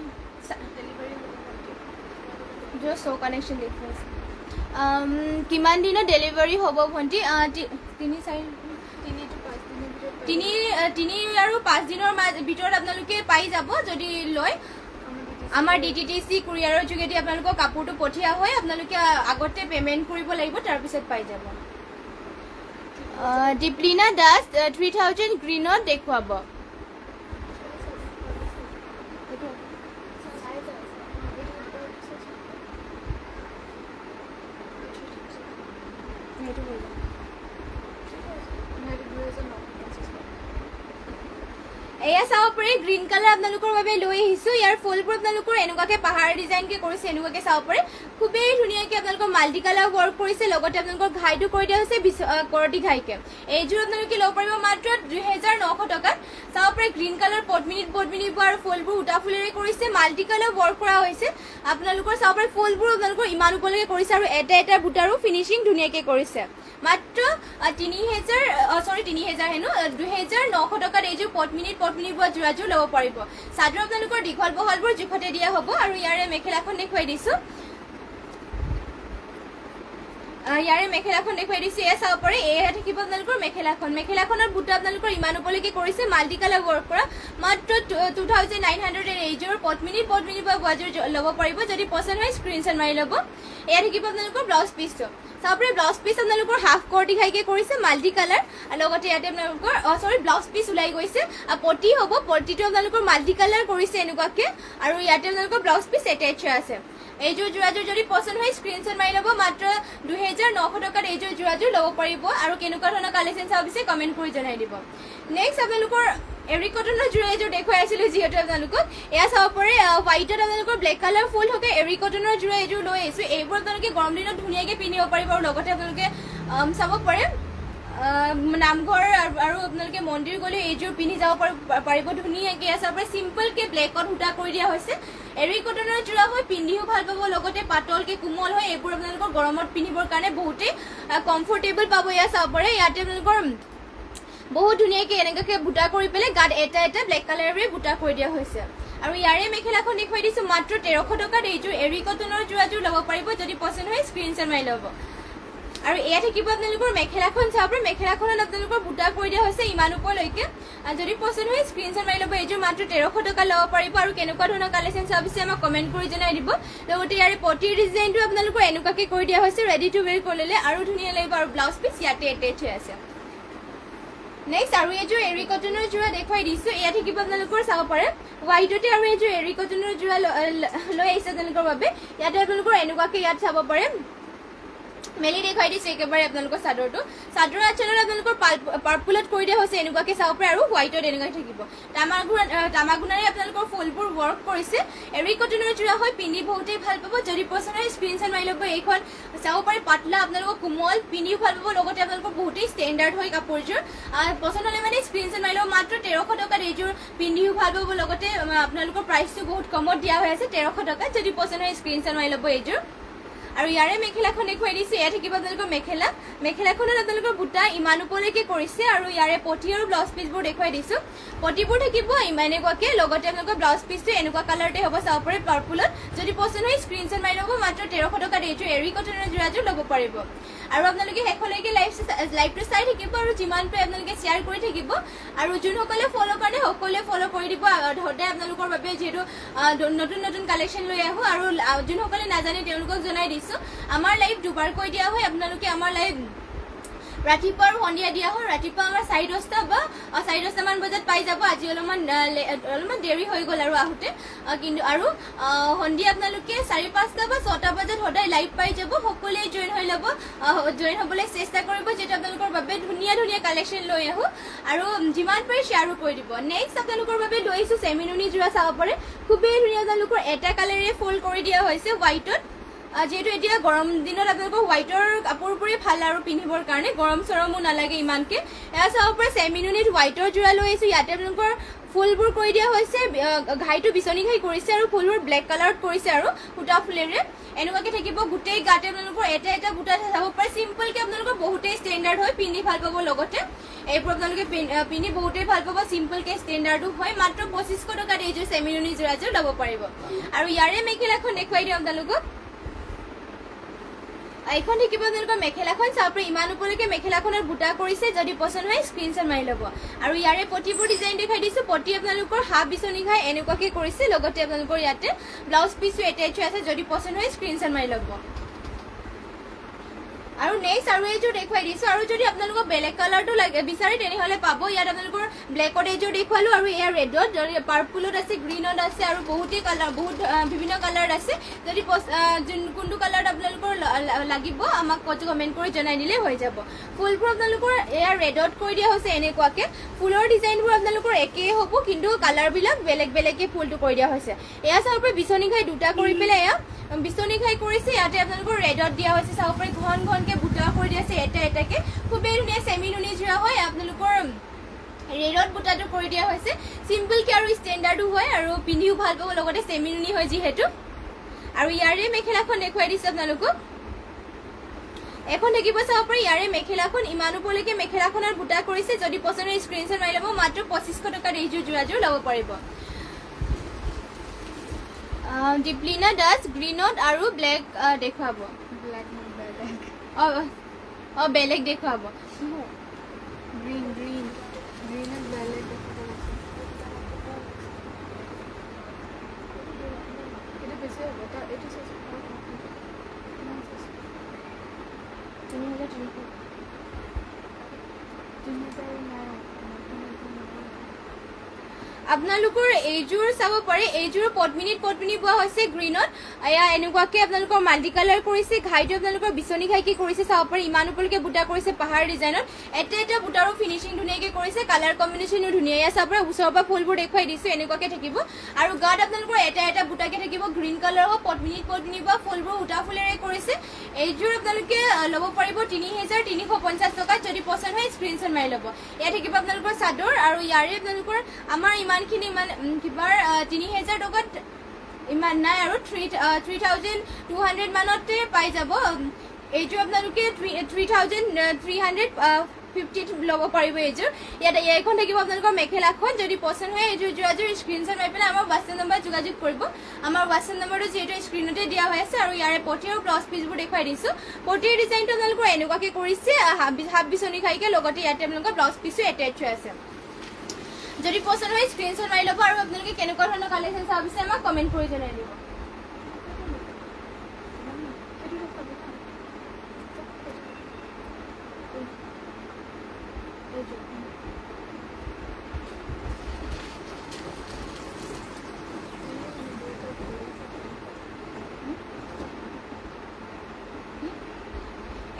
Speaker 1: শ্ব' কানেকশ্যন দেখুৱাই আছে কিমান দিনত ডেলিভাৰী হ'ব ভণ্টি 3 আৰু 5 দিনৰ ভিতৰত আপোনালোকে পাই যাব যদি লয় আমাৰ DTDC কুৰিয়াৰৰ যোগেদি আপোনালোকৰ কাপোৰটো পঠিয়া হয় আপোনালোকে আগতে পেমেণ্ট কৰিব লাগিব তাৰপিছত পাই যাব দীপলিনা দাস 3000 গ্ৰীণত দেখুৱাব এয়া চাব পাৰে গ্ৰীণ কালাৰ আপোনালোকৰ বাবে লৈ আহিছো ইয়াৰ ফুলবোৰ আপোনালোকৰ এনেকুৱাকে পাহাৰ ডিজাইনকে কৰিছে এনেকুৱাকে চাব পাৰে খুবেই ধুনীয়াকে আপোনালোকৰ মাল্টি কালাৰ ৱৰ্ক কৰিছে লগতে আপোনালোকৰ ঘাইটো কৰি দিয়া হৈছে কৰতি ঘাইকে এইযোৰ আপোনালোকে ল'ব পাৰিব মাত্ৰ 2900 টকাত চাব পাৰে গ্ৰীণ কালাৰ পদ্মিনী আৰু ফুলবোৰ উটা ফুলেৰে কৰিছে মাল্টি কালাৰ ৱৰ্ক কৰা হৈছে আপোনালোকৰ চাব পাৰে ফুলবোৰ আপোনালোকৰ ইমান ওপৰলৈকে কৰিছে আৰু এটা বুটাৰো ফিনিচিং ধুনীয়াকে কৰিছে মাত্ৰ 3000 হেনো 2900 টকাত এইযোৰ পদ্মিনী বোৱা যোৰাযোৰ ল'ব পাৰিব চাদৰ আপোনালোকৰ দীঘল বহলবোৰ জোখতে দিয়া হ'ব আৰু ইয়াৰে মেখেলাখন দেখুৱাই দিছো এয়া চাব পাৰে এয়া থাকিব আপোনালোকৰ মেখেলাখনৰ বুটা আপোনালোকৰ ইমান ওপৰলৈকে কৰিছে মাল্টি কালাৰ ৱৰ্ক কৰা মাত্ৰ 2900 এইযোৰ পদ্মিনী বোৱা যোৰ ল'ব পাৰিব যদি পচন্দ হয় স্ক্ৰীনশ্বট মাৰি ল'ব এয়া থাকিব আপোনালোকৰ ব্লাউজ পিচটো চাব পাৰে ব্লাউজ পিচ আপোনালোকৰ হাফ কৰতি ঘাইকে কৰিছে মাল্টি কালাৰ আৰু লগতে ইয়াতে আপোনালোকৰ ব্লাউজ পিচ ওলাই গৈছে পটি হ'ব পটিটো আপোনালোকৰ মাল্টি কালাৰ কৰিছে এনেকুৱাকে আৰু ইয়াতে আপোনালোকৰ ব্লাউজ পিচ এটেচ আছে এইযোৰ যোৰাযোৰ যদি পচন্দ হয় স্ক্ৰীনশ্বট মাৰি ল'ব মাত্ৰ 2900 টকাত এইযোৰ যোৰাযোৰ ল'ব পাৰিব আৰু কেনেকুৱা ধৰণৰ কালেকশ্যন চাব বিচাৰে কমেণ্ট কৰি জনাই দিব নেক্সট আপোনালোকৰ এৰি কটনৰ যোৰা এযোৰ দেখুৱাই আছিলো যিহেতু আপোনালোকক এয়া চাব পাৰে হোৱাইটত আপোনালোকৰ ব্লেক কালাৰ ফুল থাকে এৰি কটনৰ যোৰা এযোৰ লৈ আহিছো এইবোৰ আপোনালোকে গৰম দিনত ধুনীয়াকে পিন্ধিব পাৰিব আৰু লগতে আপোনালোকে চাব পাৰে নামঘৰ আৰু আপোনালোকে মন্দিৰ গ'লে এইযোৰ পিন্ধি যাব পাৰিব ধুনীয়াকে এয়া চাব পাৰে চিম্পলকে ব্লেকত সূতা কৰি দিয়া হৈছে এৰি কটনৰ যোৰা হয় পিন্ধিও ভাল পাব লগতে পাতলকে কোমল হয় এইবোৰ আপোনালোকৰ গৰমত পিন্ধিবৰ কাৰণে বহুতেই কমফৰ্টেবল পাব এয়া চাব পাৰে ইয়াতে আপোনালোকৰ বহুত ধুনীয়াকে এনেকাকে বুটা কৰি পেলাই গাত এটা ব্লেক কালাৰেৰে বুটা কৰি দিয়া হৈছে আৰু ইয়াৰে মেখেলাখন দেখুৱাই দিছো মাত্ৰ 1300 টকাত এইযোৰ এৰি কটনৰ যোৰাযোৰ ল'ব পাৰিব যদি পচন্দ হয় স্ক্ৰীনশ্বট মাৰি ল'ব আৰু এয়া থাকিব আপোনালোকৰ মেখেলাখন চাব পাৰে মেখেলাখনত আপোনালোকৰ বুটা কৰি দিয়া হৈছে ইমান ওপৰলৈকে যদি পচন্দ হয় স্ক্ৰীনশ্বট মাৰি ল'ব এইযোৰ মাত্ৰ 1300 টকা ল'ব পাৰিব আৰু কেনেকুৱা ধৰণৰ কালেকশ্যন চাব বিচাৰে আমাক কমেণ্ট কৰি জনাই দিব লগতে ইয়াৰে পটিৰ ডিজাইনটো আপোনালোকৰ এনেকুৱাকে কৰি দিয়া হৈছে ৰেডি টু ৱেৰ কৰিলে আৰু ধুনীয়া লাগিব আৰু ব্লাউজ পিচ ইয়াতে এটেচ হৈ আছে নেক্সট আৰু এইযোৰ এৰি কটনৰ যোৰা দেখুৱাই দিছো এয়া থাকিব আপোনালোকৰ চাব পাৰে হোৱাইটতে আৰু এইযোৰ এৰি কটনৰ যোৰা লৈ আহিছে আপোনালোকৰ বাবে ইয়াতে আপোনালোকৰ এনেকুৱাকে ইয়াত চাব পাৰে মেলি দেখুৱাই দিছে একেবাৰে আপোনালোকৰ চাদৰটো চাদৰ আঁচলত আপোনালোকৰ পাৰ্পলত কৰি দিয়া হৈছে এনেকুৱাকে চাব পাৰে আৰু হোৱাইটত এনেকুৱাই থাকিব তামাগুণাৰে আপোনালোকৰ ফুলবোৰ ৱৰ্ক কৰিছে এৰি কটনৰ যোৰা হয় পিন্ধি বহুতেই ভাল পাব যদি পচন্দ হয় স্ক্ৰীনশ্বট মাৰি ল'ব এইখন চাব পাৰে পাতলা আপোনালোকৰ কোমল পিন্ধিও ভাল পাব লগতে আপোনালোকৰ বহুতেই ষ্টেণ্ডাৰ্ড হয় কাপোৰযোৰ পচন্দ হ'লে মানে স্ক্ৰীনশ্বট মাৰি ল'ব মাত্ৰ 1300 টকাত এইযোৰ পিন্ধিও ভাল পাব লগতে আপোনালোকৰ প্ৰাইচটো বহুত কমত দিয়া হৈ আছে 1300 টকাত যদি পচন্দ হয় স্ক্ৰীনশ্বট মাৰি ল'ব এইযোৰ আৰু ইয়াৰে মেখেলাখন দেখুৱাই দিছে এয়া থাকিব আপোনালোকৰ মেখেলাখনত আপোনালোকৰ বুটা ইমান ওপৰলৈকে কৰিছে আৰু ইয়াৰে পটি আৰু ব্লাউজ পিচবোৰ দেখুৱাই দিছো পটিবোৰ থাকিব ইমান এনেকুৱাকে লগতে আপোনালোকৰ ব্লাউজ পিচটো এনেকুৱা কালাৰতে হ'ব চাব পাৰে পাৰ্পলত যদি পচন্দ হয় স্ক্ৰীনশ্বট মাৰি ল'ব মাত্ৰ 1300 টকাত এইযোৰ এৰি কটনৰ যোৰাযোৰ ল'ব পাৰিব আৰু আপোনালোকে শেষলৈকে লাইভটো চাই থাকিব আৰু যিমান পাৰে আপোনালোকে শ্বেয়াৰ কৰি থাকিব আৰু যোনসকলে ফ'ল' কাৰণে সকলোৱে ফ'ল' কৰি দিব সদায় আপোনালোকৰ বাবে যিহেতু নতুন কালেকশ্যন লৈ আহোঁ আৰু যোনসকলে নাজানে তেওঁলোকক জনাই দিছো আমাৰ লাইভ দুবাৰকৈ দিয়া হয় আপোনালোকে আমাৰ লাইভ ৰাতিপুৱা আৰু সন্ধিয়া দিয়া হয় ৰাতিপুৱা আমাৰ 4:30 বা 4:30 মান বজাত পাই যাব আজি অলপমান দেৰি হৈ গ'ল আৰু আহোঁতে কিন্তু আৰু সন্ধিয়া আপোনালোকে 4:05 বা 6টা বজাত সদায় লাইভ পাই যাব সকলোৱে জইন হ'বলৈ চেষ্টা কৰিব যিহেতু আপোনালোকৰ বাবে ধুনীয়া কালেকশ্যন লৈ আহোঁ আৰু যিমান পাৰে শ্বেয়াৰো কৰি দিব নেক্সট আপোনালোকৰ বাবে লৈ আহিছোঁ চেমিনুনি যোৰা চাব পাৰে খুবেই ধুনীয়া আপোনালোকৰ এটা কালাৰে ফ'ল্ড কৰি দিয়া হৈছে হোৱাইটত যেহেতু এতিয়া গৰম দিনত আপোনালোকৰ হোৱাইটৰ কাপোৰবোৰেই ভাল আৰু পিন্ধিবৰ কাৰণে গৰম চৰমো নালাগে ইমানকে এয়া চাব পাৰে ছেমি নুনিত হোৱাইটৰ যোৰা লৈ আহিছোঁ ইয়াতে আপোনালোকৰ ফুলবোৰ কৰি দিয়া হৈছে ঘাইটো বিচনী ঘাই কৰিছে আৰু ফুলবোৰ ব্লেক কালাৰত কৰিছে আৰু সূতা ফুলেৰে এনেকুৱাকে থাকিব গোটেই গাতে আপোনালোকৰ এটা এটা বুটা চাব পাৰে চিম্পলকে আপোনালোকৰ বহুতেই ষ্টেণ্ডাৰ্ড হয় পিন্ধি ভাল পাব লগতে এইবোৰ আপোনালোকে পিন্ধি বহুতেই ভাল পাব চিম্পলকে ষ্টেণ্ডাৰ্ডো হয় মাত্ৰ 2500 টকাত এইযোৰ ছেমি নুনি যোৰাযোৰ ল'ব পাৰিব আৰু ইয়াৰে মেখেলাখন দেখুৱাই দিওঁ আপোনালোকক এইখন থাকিব আপোনালোকৰ মেখেলাখন চাব পাৰে ইমান ওপৰলৈকে মেখেলাখনৰ বুটা কৰিছে যদি পছন্দ হয় স্ক্ৰীনশ্বট মাৰি ল'ব আৰু ইয়াৰে পটিবোৰ ডিজাইন দেখাই দিছোঁ পটি আপোনালোকৰ হাফ বিচনী ঘাই এনেকুৱাকে কৰিছে লগতে আপোনালোকৰ ইয়াতে ব্লাউজ পিছো এটাচ আছে যদি পছন্দ হয় স্ক্ৰীনশ্বট মাৰি ল'ব আৰু নেক্সট আৰু এইযোৰ দেখুৱাই দিছোঁ আৰু যদি আপোনালোকক বেলেগ কালাৰটো লাগে বিচাৰে তেনেহ'লে পাব ইয়াত আপোনালোকৰ ব্লেকত এইযোৰ দেখুৱালোঁ আৰু এয়া ৰেডত পাৰ্পলত আছে গ্ৰীণত আছে আৰু বহুতেই কালাৰ বহুত বিভিন্ন কালাৰ আছে যদি কোনটো কালাৰত আপোনালোকৰ লাগিব আমাক কমেণ্ট কৰি জনাই দিলে হৈ যাব ফুলবোৰ আপোনালোকৰ এয়া ৰেডত কৰি দিয়া হৈছে এনেকুৱাকে ফুলৰ ডিজাইনবোৰ আপোনালোকৰ একেই হ'ব কিন্তু কালাৰবিলাক বেলেগ বেলেগকৈ ফুলটো কৰি দিয়া হৈছে এয়া চাব পাৰে বিচনী ঘাই দুটা কৰি পেলাই এয়া বিচনী ঘাই কৰিছে ইয়াতে আপোনালোকৰ ৰেডত দিয়া হৈছে চাব পাৰে ঘন ঘনকে বুটা কৰি দিয়া আছে এটা এটাকে খুবেই ধুনীয়া ছেমি নুনি যোৰা হয় আপোনালোকৰ ৰেডত বুটাটো কৰি দিয়া হৈছে চিম্পলকে আৰু ষ্টেণ্ডাৰ্ডো হয় আৰু পিন্ধিও ভাল পাব লগতে ছেমি নুনি হয় যিহেতু আৰু ইয়াৰে মেখেলাখন দেখুৱাই দিছোঁ আপোনালোকক এখন থাকিব চাব পাৰে ইয়াৰে মেখেলাখন ইমান ওপৰলৈকে মেখেলাখনৰ বুটা কৰিছে যদি পছন্দ হয় স্ক্ৰীনশ্বট মাৰি ল'ব মাত্ৰ 2500 টকাত এইযোৰ যোৰাযোৰ ল'ব পাৰিব ডিপ্লিনা দাস গ্ৰীণত আৰু ব্লেক দেখুৱাব বেলেগ দেখুৱাব আপোনালোকৰ এইযোৰ চাব পাৰে এইযোৰ পদ্মিনীত বোৱা হৈছে গ্ৰীণত এয়া এনেকুৱাকে আপোনালোকৰ মাল্টি কালাৰ কৰিছে ঘাইটো আপোনালোকৰ বিচনী ঘাইকে কৰিছে চাব পাৰে ইমান ওপৰলৈকে বুটা কৰিছে পাহাৰ ডিজাইনত এটা এটা বুটাৰো ফিনিচিং ধুনীয়াকে কৰিছে কালাৰ কম্বিনেশ্যনো ধুনীয়া এয়া চাব পাৰে ওচৰৰ পৰা ফুলবোৰ দেখুৱাই দিছোঁ এনেকুৱাকে থাকিব আৰু গাত আপোনালোকৰ এটা এটা বুটাকে থাকিব গ্ৰীণ কালাৰ হওক পদ্মিনীত বোৱা ফুলবোৰ সূতা ফুলেৰে কৰিছে এইযোৰ আপোনালোকে ল'ব পাৰিব 3350 টকাত যদি পছন্দ হয় স্ক্ৰীনশ্বট মাৰি ল'ব এয়া থাকিব আপোনালোকৰ চাদৰ আৰু ইয়াৰে আপোনালোকৰ আমাৰ ইমানখিনি কিবাৰ 3000 টকাত ইমান নাই আৰু 3200 মানতে পাই যাব এইযোৰ আপোনালোকে 3350 ল'ব পাৰিব এইযোৰ ইয়াত এইখন থাকিব আপোনালোকৰ মেখেলাখন যদি পছন্দ হয় এইযোৰ যোৰাযোৰ স্ক্ৰীনশ্বট মাৰি পেলাই আমাৰ হোৱাটছএপ নম্বৰ যোগাযোগ কৰিব আমাৰ হোৱাটছএপ নম্বৰটো যিহেতু স্ক্ৰীনতে দিয়া হৈ আছে আৰু ইয়াৰে পটি আৰু ব্লাউজ পিচবোৰ দেখুৱাই দিছোঁ পটিৰ ডিজাইনটো আপোনালোকৰ এনেকুৱাকৈ কৰিছে হাফ বিচনী খাইকে লগতে ইয়াতে আপোনালোকৰ ব্লাউজ পিচো এটাচ হৈ আছে যদি পছন্দ হয় স্ক্ৰীনশ্বট মাৰি ল'ব আৰু আপোনালোকে কেনেকুৱা ধৰণৰ কালেকশ্যন চাব বিচাৰে আমাক কমেণ্ট কৰি জনাই দিব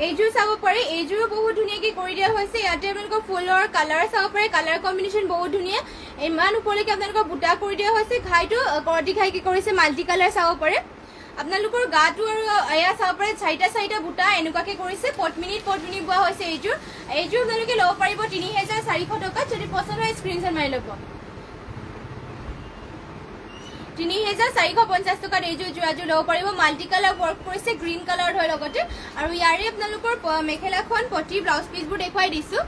Speaker 1: এইযোৰ চাব পাৰে এইযোৰো বহুত ধুনীয়াকৈ কৰি দিয়া হৈছে ইয়াতে আপোনালোকৰ ফুলৰ কালাৰ চাব পাৰে কালাৰ কম্বিনেশ্যন বহুত ধুনীয়া ইমান ওপৰলৈকে আপোনালোকৰ বুটা কৰি দিয়া হৈছে ঘাইটো কৰতি ঘাইকে কৰিছে মাল্টি কালাৰ চাব পাৰে আপোনালোকৰ গাটো আৰু এয়া চাব পাৰে চাৰিটা বুটা এনেকুৱাকে কৰিছে পদ্মিনী বোৱা হৈছে এইযোৰ আপোনালোকে ল'ব পাৰিব 3400 টকাত যদি পছন্দ হয় স্ক্ৰীনশ্বট মাৰি ল'ব 3450 টকাত এইযোৰ যোৰাযোৰ ল'ব পাৰিব মাল্টি কালাৰ ৱৰ্ক কৰিছে গ্ৰীণ কালাৰ হয় লগতে আৰু ইয়াৰে আপোনালোকৰ মেখেলাখন পটি ব্লাউজ পিচবোৰ দেখুৱাই দিছোঁ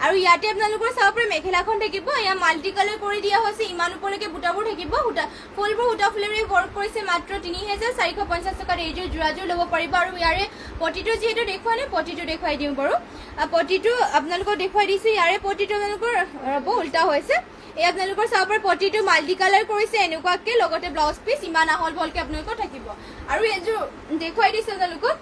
Speaker 1: আৰু ইয়াতে আপোনালোকৰ চাব পাৰে মেখেলাখন থাকিব এয়া মাল্টি কালাৰ কৰি দিয়া হৈছে ইমান ওপৰলৈকে বুটাবোৰ থাকিব ফুলবোৰ সূতা ফুলেৰে ৱৰ্ক কৰিছে মাত্ৰ 3450 টকাত এইযোৰ যোৰাযোৰ ল'ব পাৰিব আৰু ইয়াৰে পটিটো যিহেতু দেখুওৱা নাই পটিটো দেখুৱাই দিওঁ বাৰু পটিটো আপোনালোকক দেখুৱাই দিছোঁ ইয়াৰে পটিটো আপোনালোকৰ উল্টা হৈছে এই আপোনালোকৰ চাব পাৰে পটিটো মাল্টি কালাৰ কৰিছে এনেকুৱাকৈ লগতে ব্লাউজ পিচ ইমান আহল বহলকৈ আপোনালোকৰ থাকিব আৰু এইযোৰ দেখুৱাই দিছোঁ আপোনালোকক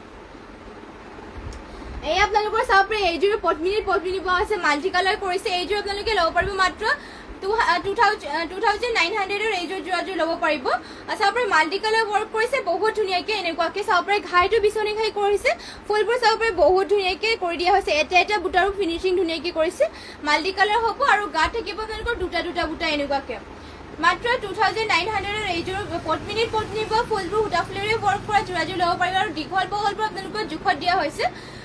Speaker 1: এই আপোনালোকৰ চাব পাৰে এইযোৰ পদ্মিনীত বোৱা হৈছে মাল্টি কালাৰ কৰিছে এইযোৰ আপোনালোকে ল'ব পাৰিব মাত্ৰ 2900 এইযোৰ যোৰাযোৰ ল'ব পাৰিব চাব পাৰে মাল্টি কালাৰ ৱৰ্ক কৰিছে বহুত ধুনীয়াকৈ এনেকুৱাকৈ চাব পাৰে ঘাইটো বিচনী ঘাই কৰিছে ফুলবোৰ চাব পাৰে বহুত ধুনীয়াকৈ কৰি দিয়া হৈছে এটা এটা বুটাৰো ফিনিচিং ধুনীয়াকৈ কৰিছে মাল্টি কালাৰ হ'ব আৰু গাত থাকিব আপোনালোকৰ দুটা বুটা এনেকুৱাকৈ মাত্ৰ 2900 এইযোৰ পদ্মিনীৰ ফুলবোৰ সূতা ফুলেৰে ৱৰ্ক কৰা যোৰাযোৰ ল'ব পাৰিব আৰু দীঘল বহলবোৰ আপোনালোকৰ জোখত দিয়া হৈছে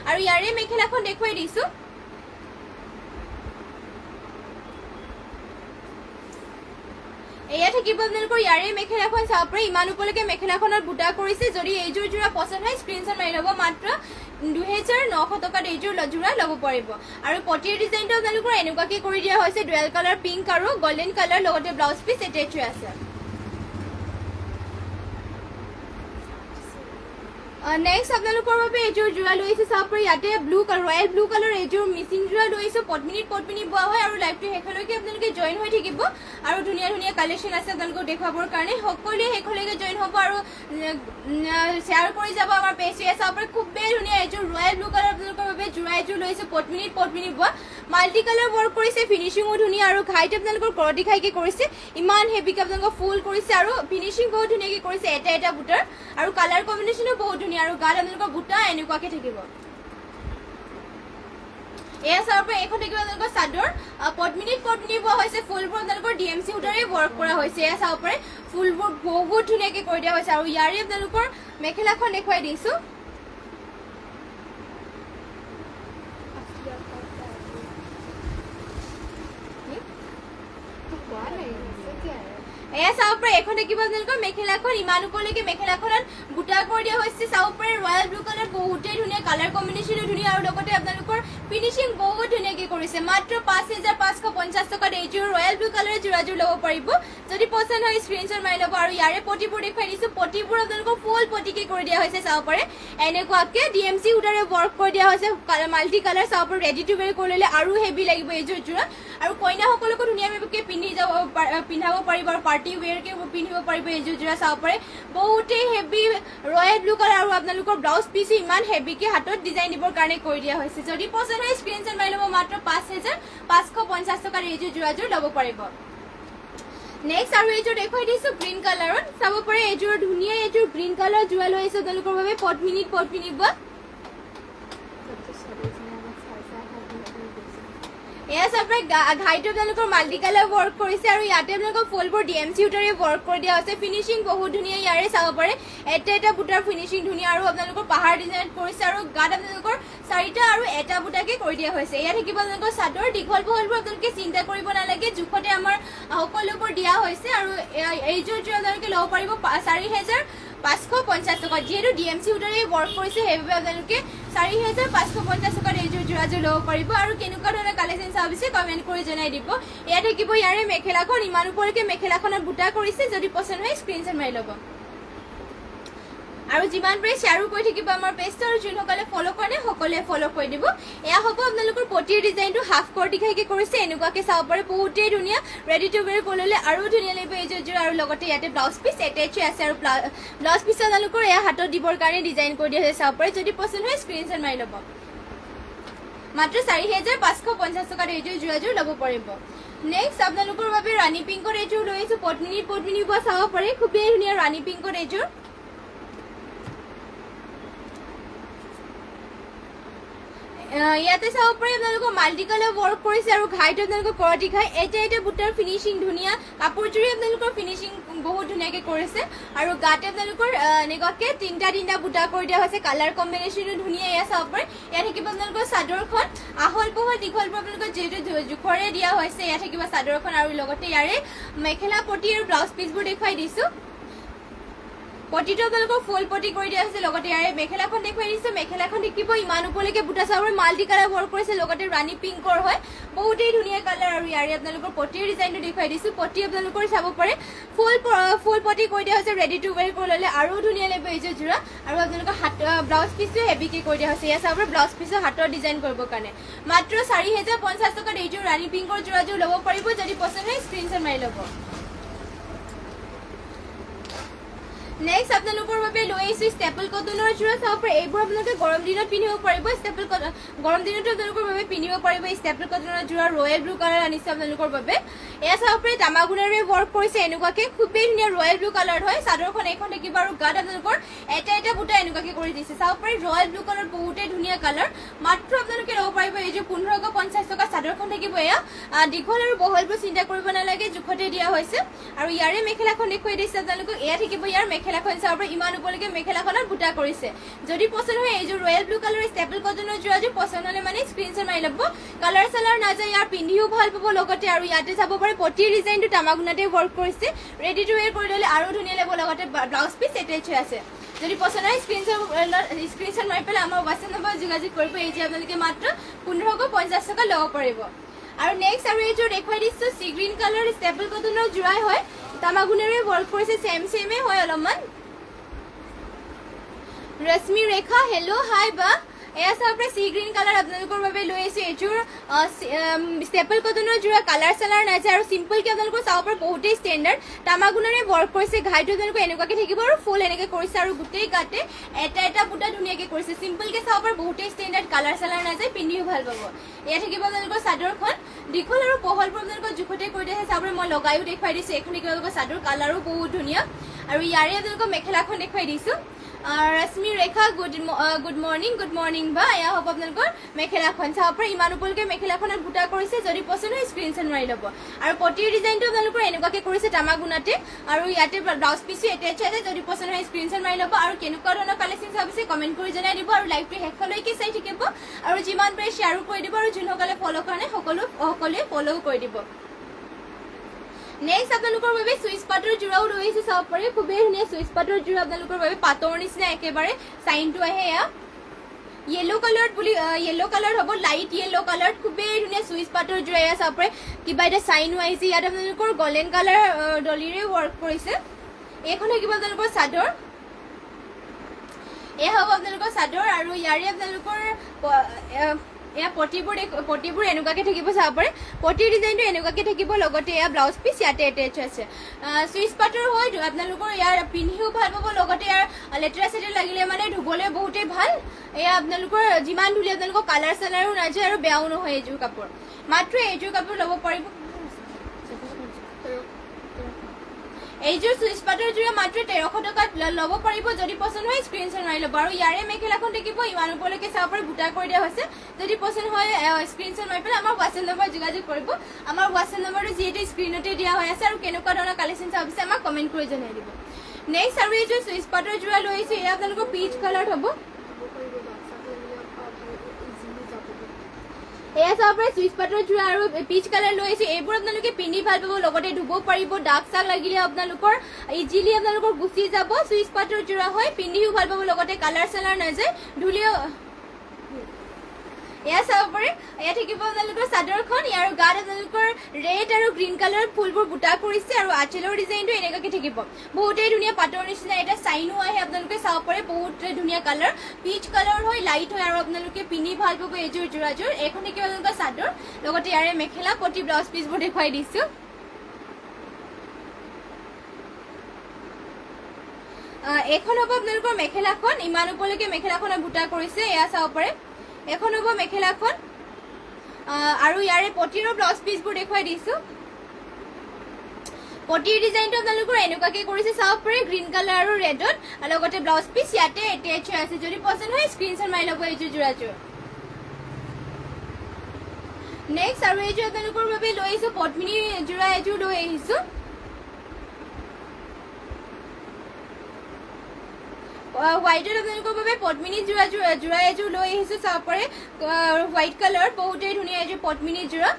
Speaker 1: আৰু ইয়াৰে মেখেলাখন দেখুৱাই দিছো এয়া থাকিব আপোনালোকৰ ইয়াৰে মেখেলাখন চাব পাৰে ইমান ওপৰলৈকে মেখেলাখনৰ বুটা কৰিছে যদি এইযোৰ যোৰা পছন্দ হয় স্ক্ৰীনশ্বট মাৰি ল'ব মাত্ৰ 2900 টকাত এইযোৰ যোৰা ল'ব পাৰিব আৰু পটিৰ ডিজাইনটো আপোনালোকৰ এনেকুৱাকে কৰি দিয়া হৈছে ডুৱেল কালাৰ পিংক আৰু গোল্ডেন কালাৰ লগতে ব্লাউজ পিচ এটেচ হৈ আছে নেক্সট আপোনালোকৰ বাবে এইযোৰ যোৰা লৈছে চাব পাৰে ইয়াতে blue colour royal blue colour এইযোৰ মিচিং যোৰা লৈছে পদ্মিনীত পদ্মিনী বোৱা হয় আৰু লাইভটো শেষলৈকে আপোনালোকে জইন হৈ থাকিব আৰু ধুনীয়া ধুনীয়া কালেকশ্যন আছে আপোনালোকক দেখুৱাবৰ কাৰণে সকলোৱে শেষলৈকে জইন হ'ব আৰু শ্বেয়াৰ কৰি যাব আমাৰ পেজটোৱে চাব পাৰে খুবেই ধুনীয়া এইযোৰ ৰয়েল ব্লু কালাৰ আপোনালোকৰ বাবে যোৰা এইযোৰ লৈছে পদ্মিনীত পদ্মিনী বোৱা মাল্টি কালাৰ ৱৰ্ক কৰিছে ফিনিচিঙো ধুনীয়া আৰু ঘাইটো আপোনালোকৰ কৰতি খাইকে কৰিছে ইমান হেভিকে আপোনালোকৰ ফুল কৰিছে আৰু ফিনিচিং বহুত ধুনীয়াকে কৰিছে এটা এটা বুটাৰ আৰু কালাৰ কম্বিনেশ্যনো বহুত ধুনীয়া আৰু গাত আপোনালোকৰ বুটা এনেকুৱাকে থাকিব এয়া চাব পাৰে এইখন থাকিব আপোনালোকৰ চাদৰ পদ্মিনীত পদ্মিনী বোৱা হৈছে ফুলবোৰ আপোনালোকৰ ডিএমচি সূতাৰে ৱৰ্ক কৰা হৈছে এয়া চাব পাৰে ফুলবোৰ বহুত ধুনীয়াকে কৰি দিয়া হৈছে আৰু ইয়াৰে আপোনালোকৰ মেখেলাখন দেখুৱাই দিছো এয়া চাব পাৰে এখন দেখিব আপোনালোকৰ মেখেলাখন ইমান ওপৰলৈকে মেখেলাখনত বুটা কৰি দিয়া হৈছে চাব পাৰে ৰয়েল ব্লু কালাৰ বহুতেই ধুনীয়া কালাৰ কম্বিনেশ্যনো ধুনীয়া আৰু লগতে আপোনালোকৰ ফিনিচিং বহুত ধুনীয়াকে কৰিছে মাত্ৰ 5550 টকাত এইযোৰ ৰয়েল ব্লু কালাৰৰ যোৰাযোৰ ল'ব পাৰিব যদি পছন্দ হয় স্ক্ৰীনশ্বট মাৰি ল'ব আৰু ইয়াৰে পটিবোৰ দেখুৱাই দিছো পটিবোৰ আপোনালোকৰ ফুল পটিকে কৰি দিয়া হৈছে চাব পাৰে এনেকুৱাকে ডিএমচি সূতাৰে ৱৰ্ক কৰি দিয়া হৈছে মাল্টি কালাৰ চাব পাৰে ৰেডি টু ৱেৰ কৰি ল'লে আৰু হেভি লাগিব এইযোৰ যোৰা আৰু কইনাসকলকো ধুনীয়াকৈ পিন্ধাব পাৰিব আৰু পাৰ্টি ৱেৰকে পিন্ধিব পাৰিব এইযোৰ যোৰা চাব পাৰে বহুতেই হেভি ৰয়েল ব্লু কালাৰ আৰু আপোনালোকৰ ব্লাউজ পিচ ইমান হেভিকে হাতত ডিজাইন দিবৰ কাৰণে কৰি দিয়া হৈছে যদি পছন্দ হয় স্ক্ৰীনশ্বট মাৰি ল'ব মাত্ৰ 5550 টকাৰ এইযোৰ যোৰাযোৰ ল'ব পাৰিব নেক্সট আৰু এইযোৰ দেখুৱাই দিছো গ্ৰীণ কালাৰত চাব পাৰে এইযোৰ ধুনীয়া এইযোৰ গ্ৰীণ কালাৰ যোৰা লৈ আহিছে আপোনালোকৰ বাবে পদ্মিনীত পদ্মিনী বোৱা এয়া চাব পাৰে ঘাইটো আপোনালোকৰ মাল্টি কালাৰ ৱৰ্ক কৰিছে আৰু ইয়াতে আপোনালোকৰ ফুলবোৰ ডিএমচি সূতাৰে ৱৰ্ক কৰি দিয়া হৈছে ফিনিচিং বহুত ধুনীয়া ইয়াৰে চাব পাৰে এটা এটা বুটাৰ ফিনিচিং ধুনীয়া আৰু আপোনালোকৰ পাহাৰ ডিজাইন কৰিছে আৰু গাত আপোনালোকৰ 4টা আৰু এটা বুটাকে কৰি দিয়া হৈছে এয়া থাকিব আপোনালোকৰ চাদৰ দীঘল বহলবোৰ আপোনালোকে চিন্তা কৰিব নালাগে জোখতে আমাৰ সকলোবোৰ দিয়া হৈছে আৰু এইযোৰ যোৰা আপোনালোকে ল'ব পাৰিব 4550 টকা যিহেতু ডিএমচি সূতাৰে ৱৰ্ক কৰিছে সেইবাবে আপোনালোকে 4550 টকাৰ এইযোৰ যোৰাযোৰ ল'ব পাৰিব আৰু কেনেকুৱা ধৰণৰ কালেকশ্যন চাব বিচাৰে কমেণ্ট কৰি জনাই দিব এয়া থাকিব ইয়াৰে মেখেলাখন ইমান ওপৰলৈকে মেখেলাখনত বুটা কৰিছে যদি পছন্দ হয় স্ক্ৰীনশ্বট মাৰি ল'ব আৰু যিমান পাৰে শ্বেয়াৰো কৰি থাকিব আমাৰ পেজটো আৰু যোনসকলে ফলো কৰে সকলোৱে ফলো কৰি দিব এয়া হ'ব আপোনালোকৰ পটিৰ ডিজাইনটো হাফ কৰ্টি খাইকে কৰিছে এনেকুৱাকে চাব পাৰে বহুতেই ধুনীয়া ৰেডি টু ৱেৰ কৰি ল'লে আৰু ধুনীয়া লাগিব এইযোৰ যোৰা আৰু লগতে ইয়াতে ব্লাউজ পিচ এটেচ হৈ আছে আৰু ব্লাউজ পিচ আপোনালোকৰ এয়া হাতত দিবৰ কাৰণে ডিজাইন কৰি দিয়া হৈছে চাব পাৰে যদি পছন্দ হয় স্ক্ৰীনশ্বট মাৰি ল'ব মাত্ৰ 4550 টকাত এইযোৰ যোৰাযোৰ ল'ব পাৰিব নেক্সট আপোনালোকৰ বাবে ৰাণী পিংকৰ এইযোৰ লৈ আহিছো পদ্মিনী বোৱা চাব পাৰে খুবেই ধুনীয়া ৰাণী পিংকৰ এইযোৰ ইয়াতে চাব পাৰে আপোনালোকৰ মাল্টি কালাৰ ৱৰ্ক কৰিছে আৰু ঘাইটো আপোনালোকৰ কৰতি ঘাই এটা এটা বুটাৰ ফিনিচিং ধুনীয়া কাপোৰযোৰে আপোনালোকৰ ফিনিচিং বহুত ধুনীয়াকে কৰিছে আৰু গাতে আপোনালোকৰ এনেকুৱাকে তিনটা বুটা কৰি দিয়া হৈছে কালাৰ কম্বিনেশ্যনো ধুনীয়া এয়া চাব পাৰে ইয়াত থাকিব আপোনালোকৰ চাদৰখন আহল বহল দীঘল আপোনালোকৰ যিহেতু জোখৰে দিয়া হৈছে ইয়াত থাকিব চাদৰখন আৰু লগতে ইয়াৰে মেখেলা পটি আৰু ব্লাউজ পিচবোৰ দেখুৱাই দিছো পটিটো আপোনালোকৰ ফুল পটি কৰি দিয়া হৈছে লগতে ইয়াৰে মেখেলাখন দেখুৱাই দিছো মেখেলাখন দেখিব ইমান ওপৰলৈকে বুটা চাবৰ মাল্টি কালাৰ ৱৰ্ক কৰিছে লগতে ৰাণী পিংকৰ হয় বহুতেই ধুনীয়া কালাৰ আৰু ইয়াৰে আপোনালোকৰ পটিৰ ডিজাইনটো দেখুৱাই দিছো পটি আপোনালোকৰ চাব পাৰে ফুল পটি কৰি দিয়া হৈছে ৰেডি টু ৱেৰ কৰি ল'লে আৰু ধুনীয়া লাগিব এইযোৰ যোৰা আৰু আপোনালোকৰ ব্লাউজ পিচটো হেভিকে কৰি দিয়া হৈছে এয়া চাব পাৰে ব্লাউজ পিচৰ হাতৰ ডিজাইন কৰিবৰ কাৰণে মাত্ৰ 4050 টকাত এইযোৰ ৰাণী পিংকৰ যোৰাযোৰ ল'ব পাৰিব যদি পছন্দ হয় স্ক্ৰীনশ্বট মাৰি ল'ব নেক্সট আপোনালোকৰ বাবে লৈ আহিছো ষ্টেপল কটনৰ যোৰা চাব পাৰে এইবোৰ আপোনালোকে গৰম দিনত পিন্ধিব পাৰিব গৰম দিনতো আপোনালোকৰ বাবে পিন্ধিব পাৰিব এই ষ্টেপল কটনৰ যোৰা ৰয়েল ব্লু কালাৰ আনিছে আপোনালোকৰ বাবে এয়া চাব পাৰে তামাগুণেৰে ৱৰ্ক কৰিছে এনেকুৱাকে খুবেই ধুনীয়া ৰয়েল ব্লু কালাৰ হয় চাদৰখন এইখন দেখিব আৰু গাত আপোনালোকৰ এটা এটা বুটা এনেকুৱাকে কৰি দিছে চাব পাৰে ৰয়েল ব্লু কালাৰ বহুতেই ধুনীয়া কালাৰ মাত্ৰ আপোনালোকে ল'ব পাৰিব এইযোৰ 1550 টকা চাদৰখন থাকিব এয়া দীঘল আৰু বহলবোৰ চিন্তা কৰিব নালাগে জোখতে দিয়া হৈছে আৰু ইয়াৰে মেখেলাখন দেখুৱাই দিছে আপোনালোকক এয়া থাকিব ইয়াৰ মেখেলাখন চাব পৰা ইমান ওপৰলৈকে মেখেলাখনত বুটা কৰিছে যদি পছন্দ হয় এইযোৰ ৰয়েল ব্লু কালাৰ ষ্টেপল কটনৰ যোৰাযোৰ পছন্দ হ'লে মানে স্ক্ৰীনশ্বট মাৰি ল'ব কালাৰ চালাৰ নাযায় ইয়াৰ পিন্ধিও ভাল পাব লগতে আৰু ইয়াতে চাব পাৰে পটিৰ ডিজাইনটো তামাগুনাতে ৱৰ্ক কৰিছে ৰেডি টু ৱেৰ কৰি ল'লে আৰু ধুনীয়া লাগিব লগতে ব্লাউজ পিচ এটেচ হৈ আছে যদি পছন্দ হয় স্ক্ৰীনশ্বট মাৰি পেলাই আমাৰ হোৱাটছএপ নম্বৰ যোগাযোগ কৰিব এই যে আপোনালোকে মাত্ৰ 1550 টকা ল'ব পাৰিব আৰু নেক্সট আৰু এইযোৰ দেখুৱাই দিছোঁ চি গ্ৰীণ কালাৰ ষ্টেপল কটনৰ যোৰাই হয় তামাগুনেৰে ৱৰ্ক কৰিছে চেমে হয় অলপমান ৰশ্মি ৰেখা হেল্ল' হাই বা এয়া চাব পাৰে চি গ্ৰীণ কালাৰ আপোনালোকৰ বাবে লৈ আহিছোঁ এইযোৰ ষ্টেপল কটনৰ যোৰা কালাৰ চালাৰ নাযায় আৰু চিম্পলকৈ আপোনালোকৰ চাব পাৰে বহুতেই ষ্টেণ্ডাৰ্ড তামাগুনেৰে ৱৰ্ক কৰিছে ঘাইটো আপোনালোকৰ এনেকুৱাকৈ থাকিব আৰু ফুল এনেকৈ কৰিছে আৰু গোটেই গাতে এটা বুটা ধুনীয়াকৈ কৰিছে চিম্পলকৈ চাব পাৰে বহুতেই ষ্টেণ্ডাৰ্ড কালাৰ চালাৰ নাযায় পিন্ধিও ভাল পাব এয়া থাকিব আপোনালোকৰ চাদৰখন দীঘল আৰু বহলবোৰ আপোনালোকৰ জোখতে কৰি দিছে চাব পাৰে মই লগাইও দেখুৱাই দিছোঁ এখন থাকিব আপোনালোকৰ চাদৰ কালাৰো বহুত ধুনীয়া আৰু ইয়াৰে আপোনালোকৰ মেখেলাখন দেখুৱাই দিছোঁ ৰশ্মি ৰেখা গুড মৰ্ণিং বা এয়া হ'ব আপোনালোকৰ মেখেলাখন চাব পাৰে ইমান ওপৰলৈকে মেখেলাখনত বুটা কৰিছে যদি পছন্দ হয় স্ক্ৰীনশ্বট মাৰি ল'ব আৰু পটিৰ ডিজাইনটো আপোনালোকৰ এনেকুৱাকৈ কৰিছে তামাগুনাতে আৰু ইয়াতে ব্লাউজ পিচো এটেচ আছে যদি পছন্দ হয় স্ক্ৰীনশ্বট মাৰি ল'ব আৰু কেনেকুৱা ধৰণৰ কালেকশ্যন চাবিছে কমেণ্ট কৰি জনাই দিব আৰু লাইভটো শেষলৈকে চাই থাকিব আৰু যিমান পাৰে শ্বেয়াৰো কৰি দিব আৰু যোনসকলে ফ'ল' কাৰণে সকলোৱে ফ'ল' কৰি দিব নেক্সট আপোনালোকৰ বাবে চুইচ পাটৰ যোৰাও লৈ আহিছোঁ চাব পাৰে খুবেই ধুনীয়া চুইচ পাটৰ যোৰা আপোনালোকৰ বাবে পাটৰ নিচিনা একেবাৰে চাইনটো আহে এয়া येलो কালাৰ হ'ব লাইট येলো কালাৰ খুবেই ধুনীয়া চুইচ পাটৰ যোৰা এয়া চাব পাৰে কিবা এটা চাইনো আহিছে ইয়াত আপোনালোকৰ গল্ডেন কালাৰ ডলিৰে ৱৰ্ক কৰিছে এইখন থাকিব আপোনালোকৰ চাদৰ এয়া হ'ব আপোনালোকৰ চাদৰ আৰু ইয়াৰে আপোনালোকৰ এয়া পটিবোৰ এনেকুৱাকৈ থাকিব চাব পাৰে পটিৰ ডিজাইনটো এনেকুৱাকৈ থাকিব লগতে এয়া ব্লাউজ পিচ ইয়াতে এটেচ আছে চুইচ পাটৰ হয় আপোনালোকৰ ইয়াৰ পিন্ধিও ভাল পাব লগতে ইয়াৰ লেতেৰা চেতেৰা লাগিলে মানে ধুবলৈ বহুতেই ভাল এয়া আপোনালোকৰ যিমান ধুলে আপোনালোকৰ কালাৰ চালাৰো নাযায় আৰু বেয়াও নহয় এইযোৰ কাপোৰ মাত্ৰ এইযোৰ কাপোৰ ল'ব পাৰিব এইযোৰ চুইচ পাটৰ যোৰা মাত্ৰ 1300 টকাত ল'ব পাৰিব যদি পছন্দ হয় স্ক্ৰীনশ্বট মাৰি ল'ব আৰু ইয়াৰে মেখেলাখন থাকিব ইমান ওপৰলৈকে চাব পাৰে বুটা কৰি দিয়া হৈছে যদি পছন্দ হয় স্ক্ৰীনশ্বট মাৰি পেলাই আমাৰ হোৱাটছএপ নম্বৰ যোগাযোগ কৰিব আমাৰ হোৱাটছএপ নম্বৰটো যিহেতু স্ক্ৰীনতে দিয়া হৈ আছে আৰু কেনেকুৱা ধৰণৰ কালেকশ্যন চাবিছে আমাক কমেণ্ট কৰি জনাই দিব নেক্সট আৰু এইযোৰ চুইচ পাটৰ যোৰা লৈ আহিছোঁ এয়া আপোনালোকৰ পিচ কালাৰত হ'ব এয়া চাব পাৰে চুইচ পাটৰ যোৰা আৰু পিচ কালাৰ লৈ আহিছোঁ এইবোৰ আপোনালোকে পিন্ধি ভাল পাব লগতে ধুব পাৰিব দাগ চাগ লাগিলে আপোনালোকৰ ইজিলি আপোনালোকৰ গুচি যাব চুইচ পাটৰ যোৰা হয় পিন্ধিও ভাল পাব লগতে কালাৰ চালাৰ নাযায় ধুলেও এয়া চাব পাৰে এয়া থাকিব আপোনালোকৰ চাদৰখন ইয়াৰ গাত আপোনালোকৰ ৰেড আৰু গ্ৰীণ কালাৰত ফুলবোৰ বুটা কৰিছে আৰু আঁচলৰ ডিজাইনটো এনেকুৱাকৈ থাকিব বহুতেই ধুনীয়া পাটৰ নিচিনা এটা চাইনো আহে আপোনালোকে চাব পাৰে বহুতেই ধুনীয়া কালাৰ পিচ কালাৰ হয় লাইট হয় আৰু আপোনালোকে পিন্ধি ভাল পাব এইযোৰ যোৰাযোৰ এইখন থাকিব আপোনালোকৰ চাদৰ লগতে ইয়াৰে মেখেলা পটি ব্লাউজ পিচবোৰ দেখুৱাই দিছোঁ এইখন হ'ব আপোনালোকৰ মেখেলাখন ইমান ওপৰলৈকে মেখেলাখনত বুটা কৰিছে এয়া চাব পাৰে এখন হ'ব মেখেলাখন আৰু ইয়াৰে পটিৰৰ ব্লাউজ পিচবোৰ দেখুৱাই দিছোঁ পটিৰ ডিজাইনটো আপোনালোকৰ এনেকুৱাকৈ কৰিছে চাব পাৰে গ্ৰীণ কালাৰ আৰু ৰেডত লগতে ব্লাউজ পিচ ইয়াতে এটেচ হৈ আছে যদি পছন্দ হয় স্ক্ৰীনশ্বট মাৰি ল'ব এইযোৰ যোৰাযোৰ নেক্সট আৰু এইযোৰ আপোনালোকৰ বাবে লৈ আহিছোঁ পদ্মিনী যোৰা এযোৰ লৈ আহিছোঁ হোৱাইটত আপোনালোকৰ বাবে পদ্মিনী যোৰা এযোৰ লৈ আহিছোঁ চাব পাৰে হোৱাইট কালাৰ বহুতেই ধুনীয়া এযোৰ পদ্মিনী যোৰা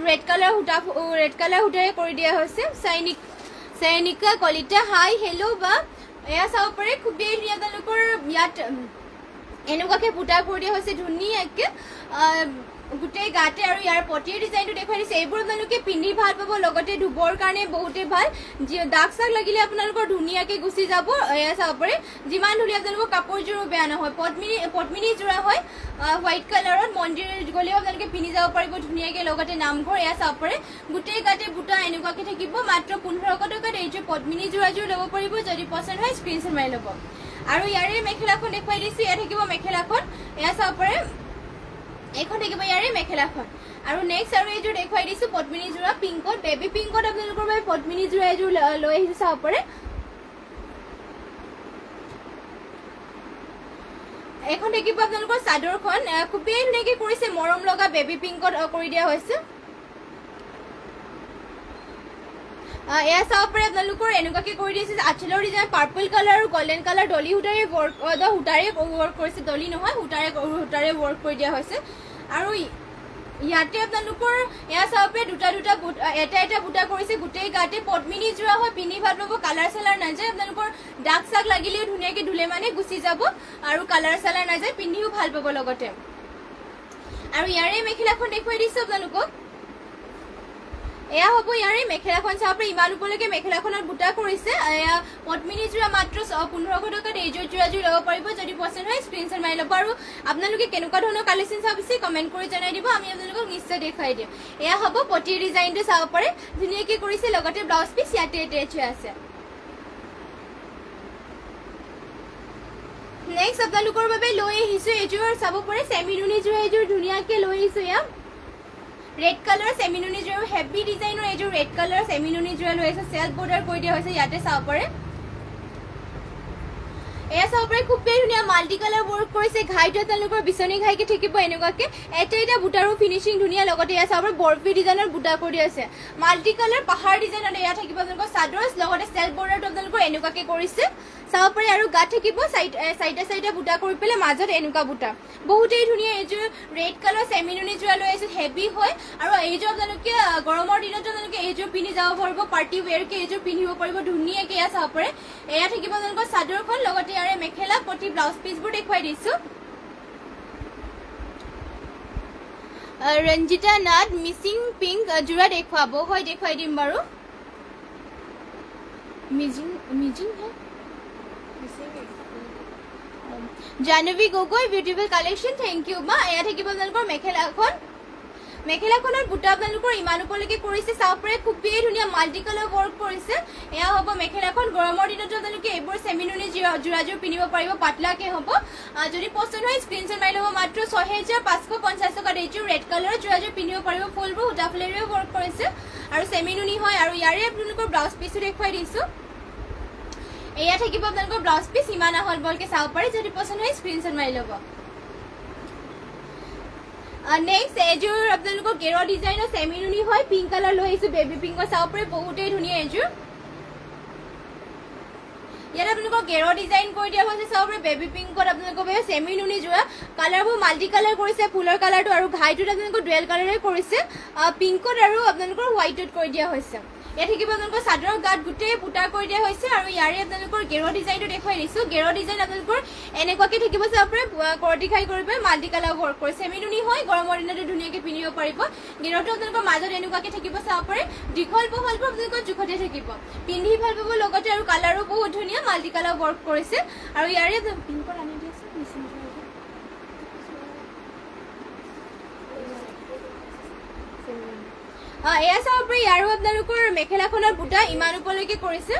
Speaker 1: ৰেড কালাৰ সূতাৰে কৰি দিয়া হৈছে চাইনিকা কলিতা হাই হেল্ল' বা এয়া চাব পাৰে খুবেই ধুনীয়া আপোনালোকৰ ইয়াত এনেকুৱাকৈ বুটা কৰি দিয়া হৈছে ধুনীয়াকৈ গোটেই গাতে আৰু ইয়াৰ পটিৰ ডিজাইনটো দেখুৱাই দিছে এইবোৰ আপোনালোকে পিন্ধি ভাল পাব লগতে ধুবৰ কাৰণে বহুতেই ভাল দাগ চাগ লাগিলে আপোনালোকৰ ধুনীয়াকৈ গুচি যাব এয়া চাব পাৰে যিমান ধুলে আপোনালোকৰ কাপোৰযোৰো বেয়া নহয় পদ্মিনী যোৰা হয় হোৱাইট কালাৰত মন্দিৰ গ'লেও আপোনালোকে পিন্ধি যাব পাৰিব ধুনীয়াকৈ লগতে নামঘৰ এয়া চাব পাৰে গোটেই গাতে বুটা এনেকুৱাকৈ থাকিব মাত্ৰ 1500 টকাত এইযোৰ পদ্মিনী যোৰাযোৰ ল'ব পাৰিব যদি পছন্দ হয় স্ক্ৰীনশ্বট মাৰি ল'ব আৰু ইয়াৰে মেখেলাখন দেখুৱাই দিছোঁ এয়া থাকিব মেখেলাখন এয়া চাব পাৰে এইখন থাকিব ইয়াৰে মেখেলাখন আৰু নেক্সট আৰু এইযোৰ দেখুৱাই দিছোঁ পদ্মিনী যোৰা পিংকত বেবী পিংকত আপোনালোকৰ বাবে পদ্মিনী যোৰা এযোৰ লৈ আহিছোঁ চাব পাৰে এখন দেখিব আপোনালোকৰ চাদৰখন খুবেই ধুনীয়াকৈ কৰিছে, মৰম লগা বেবী পিংকত কৰি দিয়া হৈছে। এয়া চাব পাৰে আপোনালোকৰ এনেকুৱাকৈ কৰি দিছে আঁচলৰ ডিজাইন পাৰ্পল কালাৰ আৰু গল্ডেন কালাৰ ডলি সূতাৰে ৱৰ্ক কৰিছে, ডলি নহয় সূতাৰে ৱৰ্ক কৰি দিয়া হৈছে। আৰু ইয়াতে আপোনালোকৰ এয়া চাব পাৰে দুটা এটা বুটা কৰিছে, গোটেই গাতে পদ্মিনী যোৰা হয়, পিন্ধি ভাল পাব, কালাৰ চালাৰ নাযায়, আপোনালোকৰ দাগ চাগ লাগিলেও ধুনীয়াকৈ ধুলে মানে গুচি যাব আৰু কালাৰ চালাৰ নাযায়, পিন্ধিও ভাল পাব লগতে। আৰু ইয়াৰে মেখেলাখন দেখুৱাই দিছো আপোনালোকক, এয়া হ'ব ইয়াৰে মেখেলাখন চাব পাৰে, ইমান ওপৰলৈকে মেখেলাখনত বুটা কৰিছে। এয়া পদ্মিনী যোৰা মাত্ৰ 1500 টকাত এইযোৰ যোৰাযোৰ ল'ব পাৰিব। যদি পচন্দ হয় স্ক্ৰীনশ্বট মাৰি ল'ব। আৰু আপোনালোকে কেনেকুৱা ধৰণৰ কালেকশ্যন চাব বিচাৰে কমেণ্ট কৰি জনাই দিব, আমি আপোনালোকক নিশ্চয় দেখুৱাই দিম। এয়া হ'ব পটিৰ ডিজাইনটো চাব পাৰে, ধুনীয়াকৈ কৰিছে, লগতে ব্লাউজ পিচ ইয়াতে এটেচ হৈ আছে। নেক্সট আপোনালোকৰ বাবে লৈ আহিছো এইযোৰ চাব পাৰে, চেমিনুনি যোৰা এইযোৰ ধুনীয়াকৈ লৈ আহিছো। এয়া ৰেড কালাৰ চেমিনুনি যোৰা, হেভি ডিজাইনৰ এইযোৰ ৰেড কালাৰ চেমিনুনি যোৰা লৈ আছে, চেল্ফ বৰ্ডাৰ কৰি দিয়া হৈছে, ইয়াতে চাব পাৰে। এয়া চাব পাৰে খুবেই ধুনীয়া মাল্টি কালাৰ ৱৰ্ক কৰিছে, ঘাইটো আপোনালোকৰ বিচনী ঘাইকে থাকিব এনেকুৱাকে, এটা বুটাৰো ফিনিচিং ধুনীয়া, লগতে এয়া চাব পাৰে বৰফি ডিজাইনৰ বুটা কৰি আছে, মাল্টি কালাৰ পাহাৰ ডিজাইনত এয়া থাকিব আপোনালোকৰ চাদৰ, লগতে চেল্ফ বৰ্ডাৰটো আপোনালোকৰ এনেকুৱাকে কৰিছে চাব পাৰে। আৰু গাত থাকিব চাইডে বুটা কৰি পেলাই মাজত এনেকুৱা বুটা, বহুতেই ধুনীয়া। এইযোৰ ৰেড কালাৰ চেমিনুনি যোৰা লৈ আছে, হেভি হয়। আৰু এইযোৰ আপোনালোকে গৰমৰ দিনত আপোনালোকে এইযোৰ পিন্ধি যাব পাৰিব, পাৰ্টি ৱেৰকে এইযোৰ পিন্ধিব পাৰিব ধুনীয়াকৈ। এয়া চাব পাৰে, এয়া থাকিব আপোনালোকৰ চাদৰখন, লগতে ইয়াৰে মেখেলা পটি ব্লাউজ পিচবোৰ দেখুৱাই দিছো। ৰঞ্জিতা নাথ মিচিং পিংক যোৰা দেখুৱাব, হয় দেখুৱাই দিম বাৰু। Mising Jahnavi Gogoi beautiful collection, thank you মা। এয়া থাকিব আপোনালোকৰ মেখেলাখনৰ বুটা আপোনালোকৰ ইমান ওপৰলৈকে কৰিছে চাব পাৰে, খুবেই ধুনীয়া মাল্টি কালাৰ ৱৰ্ক কৰিছে। এয়া হ'ব মেখেলাখন, গৰমৰ দিনতো আপোনালোকে এইবোৰ চেমিনুনি যোৰাযোৰ পিন্ধিব পাৰিব, পাতলাকে হ'ব। যদি পচন্দ হয় স্ক্ৰীনশ্বট মাৰি ল'ব, মাত্ৰ 6550 টকাত এইযোৰ ৰেড কালাৰৰ যোৰাযোৰ পিন্ধিব পাৰিব, ফুলবোৰ সূতা ফুলেৰেও ৱৰ্ক কৰিছে আৰু চেমিনুনি হয়। আৰু ইয়াৰে আপোনালোকৰ ব্লাউজ পিচো দেখুৱাই দিছো, এয়া থাকিব আপোনালোকৰ ব্লাউজ পিচ, ইমান আহল বহলকে চাব পাৰে, যদি পচন্দ হয় স্ক্ৰীনশ্বট মাৰি ল'ব। নেক্সট এইযোৰ আপোনালোকৰ গেৰ ডিজাইনৰ চেমিনুনি হয়, পিংক কালাৰ লৈ আহিছো, বেবী পিংকৰ চাব পাৰে, বহুতেই ধুনীয়া এইযোৰ। ইয়াত আপোনালোকৰ গেৰ ডিজাইন কৰি দিয়া হৈছে চাব পাৰে, বেবী পিংকত আপোনালোকৰ চেমিনুনি যোৰা, কালাৰবোৰ মাল্টি কালাৰ কৰিছে, ফুলৰ কালাৰটো আৰু ঘাইটোত আপোনালোকৰ ডুৱেল কালাৰে কৰিছে, পিংকত আৰু আপোনালোকৰ হোৱাইটত কৰি দিয়া হৈছে। ইয়াত থাকিব আপোনালোকৰ চাদৰৰ গাত গোটেই বুটা কৰি দিয়া হৈছে। আৰু ইয়াৰে আপোনালোকৰ গেৰ ডিজাইনটো দেখুৱাই দিছো, গেৰ ডিজাইন আপোনালোকৰ এনেকুৱাকে থাকিব চাব পাৰে, কৰতি খাই কৰি পেলাই মাল্টি কালাৰ ৱৰ্ক কৰিছে, চেমিনুনি হয়, গৰমৰ দিনতো ধুনীয়াকৈ পিন্ধিব পাৰিব। গেৰটো আপোনালোকৰ মাজত এনেকুৱাকে থাকিব চাব পাৰে, দীঘল বহলবোৰ আপোনালোকৰ জোখতে থাকিব, পিন্ধি ভাল পাব, লগতে আৰু কালাৰো বহুত ধুনীয়া, মাল্টি কালাৰ ৱৰ্ক কৰিছে। আৰু ইয়াৰে পিংকত আনি দি আছে এয়া চাব পাৰে, ইয়াৰো আপোনালোকৰ মেখেলাখনৰ বুটা ইমান ওপৰলৈকে কৰিছে।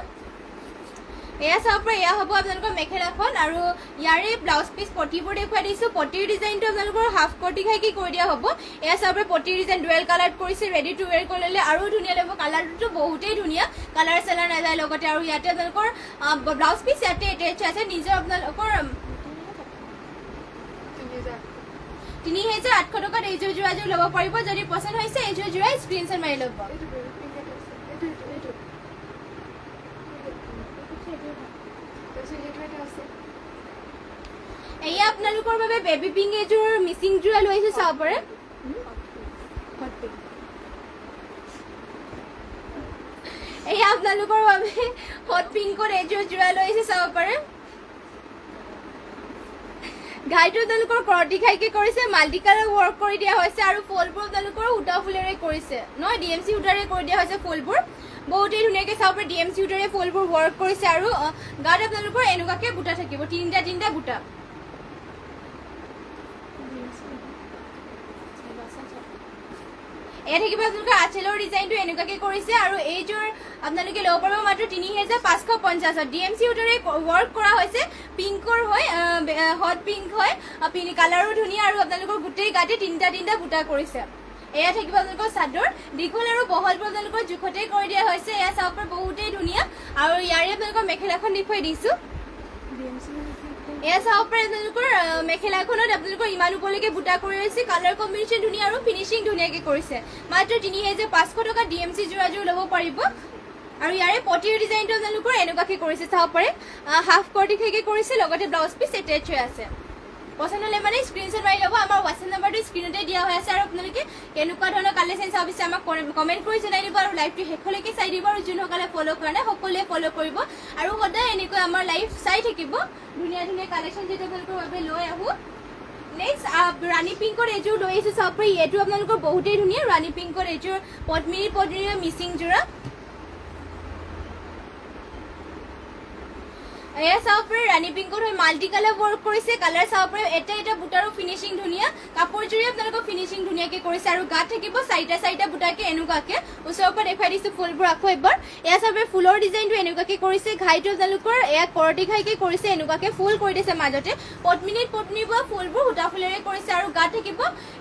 Speaker 1: এয়া চাব পাৰে, এয়া হ'ব আপোনালোকৰ মেখেলাখন। আৰু ইয়াৰে ব্লাউজ পিচ পটিবোৰ দেখুৱাই দিছো, পটিৰ ডিজাইনটো আপোনালোকৰ হাফ কটি খাই কৰি দিয়া হ'ব। এয়া চাব পাৰে পটিৰ ডিজাইন ডুৱেল কালাৰ কৰিছে, ৰেডি টু ৱেৰ কৰিলে আৰু ধুনীয়া লাগিব, কালাৰটো বহুতেই ধুনীয়া, কালাৰ চালাৰ নাযায়। লগতে আৰু ইয়াতে আপোনালোকৰ ব্লাউজ পিচ ইয়াতে এটেচ আছে, নিজৰ আপোনালোকৰ 3800 টকাত এইযোৰ যোৰাযোৰ ল'ব পাৰিব। যদি পচন্দ হৈছে এইযোৰ যোৰা স্ক্ৰীনশ্বট মাৰি ল'ব। এয়া আপোনালোকৰ বাবে বেবী পিংক এযোৰ মিচিং যোৰা লৈ আহিছো চাব পাৰে, এয়া আপোনালোকৰ বাবে হট পিংকত এযোৰ যোৰা লৈ আহিছো চাব পাৰে। ঘাইটো আপোনালোকৰ কৰতি খাইকে কৰিছে, মাল্টি কালাৰ ৱৰ্ক কৰি দিয়া হৈছে, আৰু ফুলবোৰ আপোনালোকৰ সূতা ফুলেৰে কৰিছে, নহয় DMC সূতাৰে কৰি দিয়া হৈছে ফুলবোৰ, বহুতেই ধুনীয়াকৈ চাব পাৰে, DMC সূতাৰে ফুলবোৰ ৱৰ্ক কৰিছে। আৰু গাত আপোনালোকৰ এনেকুৱাকে বুটা থাকিব, তিনিটা বুটা। এয়া থাকিব আপোনালোকৰ আঁচলৰ ডিজাইনটো এনেকুৱাকে কৰিছে। আৰু এইযোৰ আপোনালোকে ল'ব পাৰিব মাত্ৰ 3550। DMC সূতাৰে ৱৰ্ক কৰা হৈছে, পিংকৰ হয়, হট পিংক হয়, কালাৰো ধুনীয়া, আৰু আপোনালোকৰ গোটেই গাতে তিনিটা বুটা কৰিছে। এয়া থাকিব আপোনালোকৰ চাদৰ, দীঘল আৰু বহলবোৰ আপোনালোকৰ জোখতে কৰি দিয়া হৈছে। এয়া চাব পাৰে বহুতেই ধুনীয়া। আৰু ইয়াৰে আপোনালোকৰ মেখেলাখন দেখুৱাই দিছো, এয়া চাব পাৰে আপোনালোকৰ মেখেলাখনত আপোনালোকৰ ইমান ওপৰলৈকে বুটা কৰি আছে, কালাৰ কম্বিনেশ্যন ধুনীয়া আৰু ফিনিচিং ধুনীয়াকৈ কৰিছে। মাত্ৰ ৩,৫০০ টকা DMC যোৰাযোৰ ল'ব পাৰিব। আৰু ইয়াৰে পটিৰ ডিজাইনটো আপোনালোকৰ এনেকুৱাকৈ কৰিছে চাব পাৰে, হাফ কৰ্টিকৈ কৰিছে, লগতে ব্লাউজ পিচ এটেচ হৈ আছে। পচন্দ হ'লে মানে স্ক্ৰীনশ্বট মাৰি ল'ব। আমাৰ হোৱাটছএপ নাম্বাৰটো স্ক্ৰীনতে দিয়া হৈ আছে। আৰু আপোনালোকে কেনেকুৱা ধৰণৰ কালেকশ্যন চাব বিচাৰে আমাক কমেণ্ট কৰি জনাই দিব আৰু লাইভটো শেষলৈকে চাই দিব। আৰু যোনসকলে ফ'ল' কৰা নাই সকলোৱে ফ'ল' কৰিব আৰু সদায় এনেকৈ আমাৰ লাইভ চাই থাকিব। ধুনীয়া ধুনীয়া কালেকশ্যন যিটো আপোনালোকৰ বাবে লৈ আহোঁ। নেক্সট ৰাণী পিংকৰ এযোৰ লৈ আহিছোঁ চাব পাৰি। এইটো আপোনালোকৰ বহুতেই ধুনীয়া ৰাণী পিংকৰ এযোৰ পদ্মিনী মিচিং যোৰা। এয়া চাব পাৰে ৰাণী পিংকত হৈ মাল্টি কালাৰ ৱৰ্ক কৰিছে। কালাৰ চাব পাৰে, এটা বুটাৰো ফিনিচিং ধুনীয়া, কাপোৰযোৰে আপোনালোকৰ ফিনিচিং ধুনীয়াকৈ কৰিছে। আৰু গাত থাকিব চাৰিটা বুটাকে এনেকুৱাকে। ওচৰৰ পৰা দেখুৱাই দিছোঁ ফুলবোৰ আকৌ এবাৰ। এয়া চাব পাৰে ফুলৰ ডিজাইনটো এনেকুৱাকৈ কৰিছে। ঘাইটো আপোনালোকৰ এয়া কৰতি ঘাইকৈ কৰিছে, এনেকুৱাকৈ ফুল কৰি দিছে মাজতে। পদ্মিনীৰ পৰা ফুলবোৰ সূতা ফুলেৰে কৰিছে। আৰু গাত থাকিব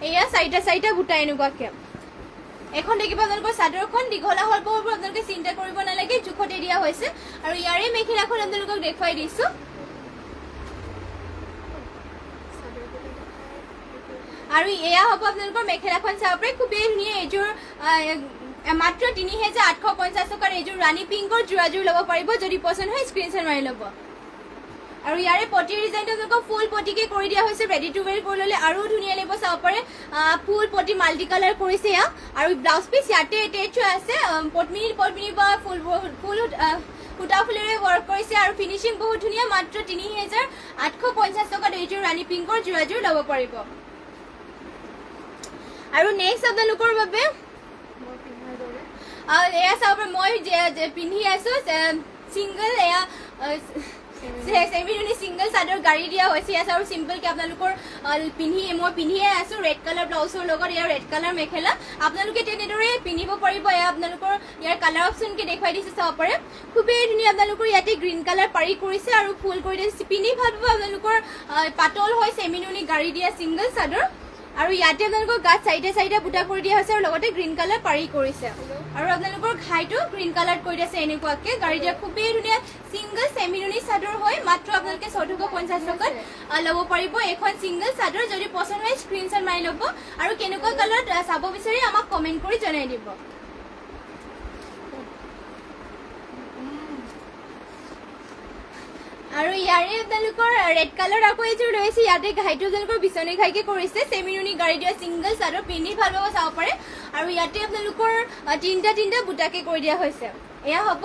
Speaker 1: এয়া চাৰিটা বুটা এনেকুৱাকৈ। এখন দেখিব আপোনালোকৰ চাদৰখন দীঘল আহল বহলবোৰ আপোনালোকে চিন্তা কৰিব নালাগে, জোখতে দিয়া হৈছে। আৰু ইয়াৰে মেখেলাখন আপোনালোকক দেখুৱাই দিছোঁ। আৰু এয়া হ'ব আপোনালোকৰ মেখেলাখন চাব পাৰে, খুবেই ধুনীয়া। এইযোৰ মাত্ৰ ৩,৮৫০ টকাৰ এইযোৰ ৰাণী পিংকৰ যোৰাযোৰ ল'ব পাৰিব। যদি পচন্দ হয় স্ক্ৰীনশ্বট মাৰি ল'ব। আৰু ইয়াৰে পটিৰ ডিজাইনটো আপোনালোকক ফুল পটিকে কৰি দিয়া হৈছে। ৰেডি টু ৱেৰ কৰি ল'লে আৰু ধুনীয়া লাগিব চাব পাৰে। ফুল পটি মাল্টি কালাৰ কৰিছে এয়া। আৰু ব্লাউজ পিচ ইয়াতে এটেচ হৈ আছে। পদ্মিনী বা ফুল সূতা ফুলেৰে ৱৰ্ক কৰিছে। আৰু ফিনিচিং বহুত ধুনীয়া। মাত্ৰ ৩,৮৫০ টকাত এইযোৰ ৰাণী পিংকৰ যোৰাযোৰ ল'ব পাৰিব। আৰু নেক্সট আপোনালোকৰ বাবে এয়া চাব পাৰে, মই পিন্ধি আছোঁ চিংগল এয়া চেমিনুনি চিংগল চাদৰ গাড়ী দিয়া হৈছে। ইয়াত আৰু চিম্পলকৈ আপোনালোকৰ মই পিন্ধিয়ে আছোঁ ৰেড কালাৰ ব্লাউজৰ লগত। ইয়াৰ ৰেড কালাৰ মেখেলা আপোনালোকে তেনেদৰে পিন্ধিব পাৰিব। এয়া আপোনালোকৰ ইয়াৰ কালাৰ অপশ্যনকৈ দেখুৱাই দিছে চাব পাৰে। খুবেই ধুনীয়া আপোনালোকৰ ইয়াতে গ্ৰীণ কালাৰ পাৰি কৰিছে আৰু ফুল কৰি দিছে। পিন্ধি ভাল পাব আপোনালোকৰ পাতল হয় চেমিনুনি গাড়ী দিয়া চিংগল চাদৰ। আৰু ইয়াতে আপোনালোকৰ গাত চাৰিটা বুটা কৰি দিয়া হৈছে। আৰু লগতে গ্ৰীণ কালাৰ পাৰি কৰিছে। আৰু আপোনালোকৰ ঘাইটো গ্ৰীণ কালাৰ কৰি দিছে এনেকুৱাকৈ গাড়ী দিয়া। খুবেই ধুনীয়া চিংগল চেমিনুনি চাদৰ হয়। মাত্ৰ আপোনালোকে ১৪৫০ টকাত ল'ব পাৰিব এখন চিংগল চাদৰ। যদি পচন্দ হয় স্ক্ৰীনশ্বট মাৰি ল'ব। আৰু কেনেকুৱা কালাৰত চাব বিচাৰি আমাক কমেণ্ট কৰি জনাই দিব। আৰু ইয়াৰে আপোনালোকৰ ৰেড কালাৰ আকৌ এযোৰ লৈছে। ইয়াতে ঘাইটো আপোনালোকৰ বিচনী ঘাইকে কৰিছে। চেমিনুনি গাড়ী দিয়া চিংগল চাদৰ পিন্ধি ভাল পাব চাব পাৰে। আৰু ইয়াতে আপোনালোকৰ তিনিটা বুটাকে কৰি দিয়া হৈছে। এয়া হ'ব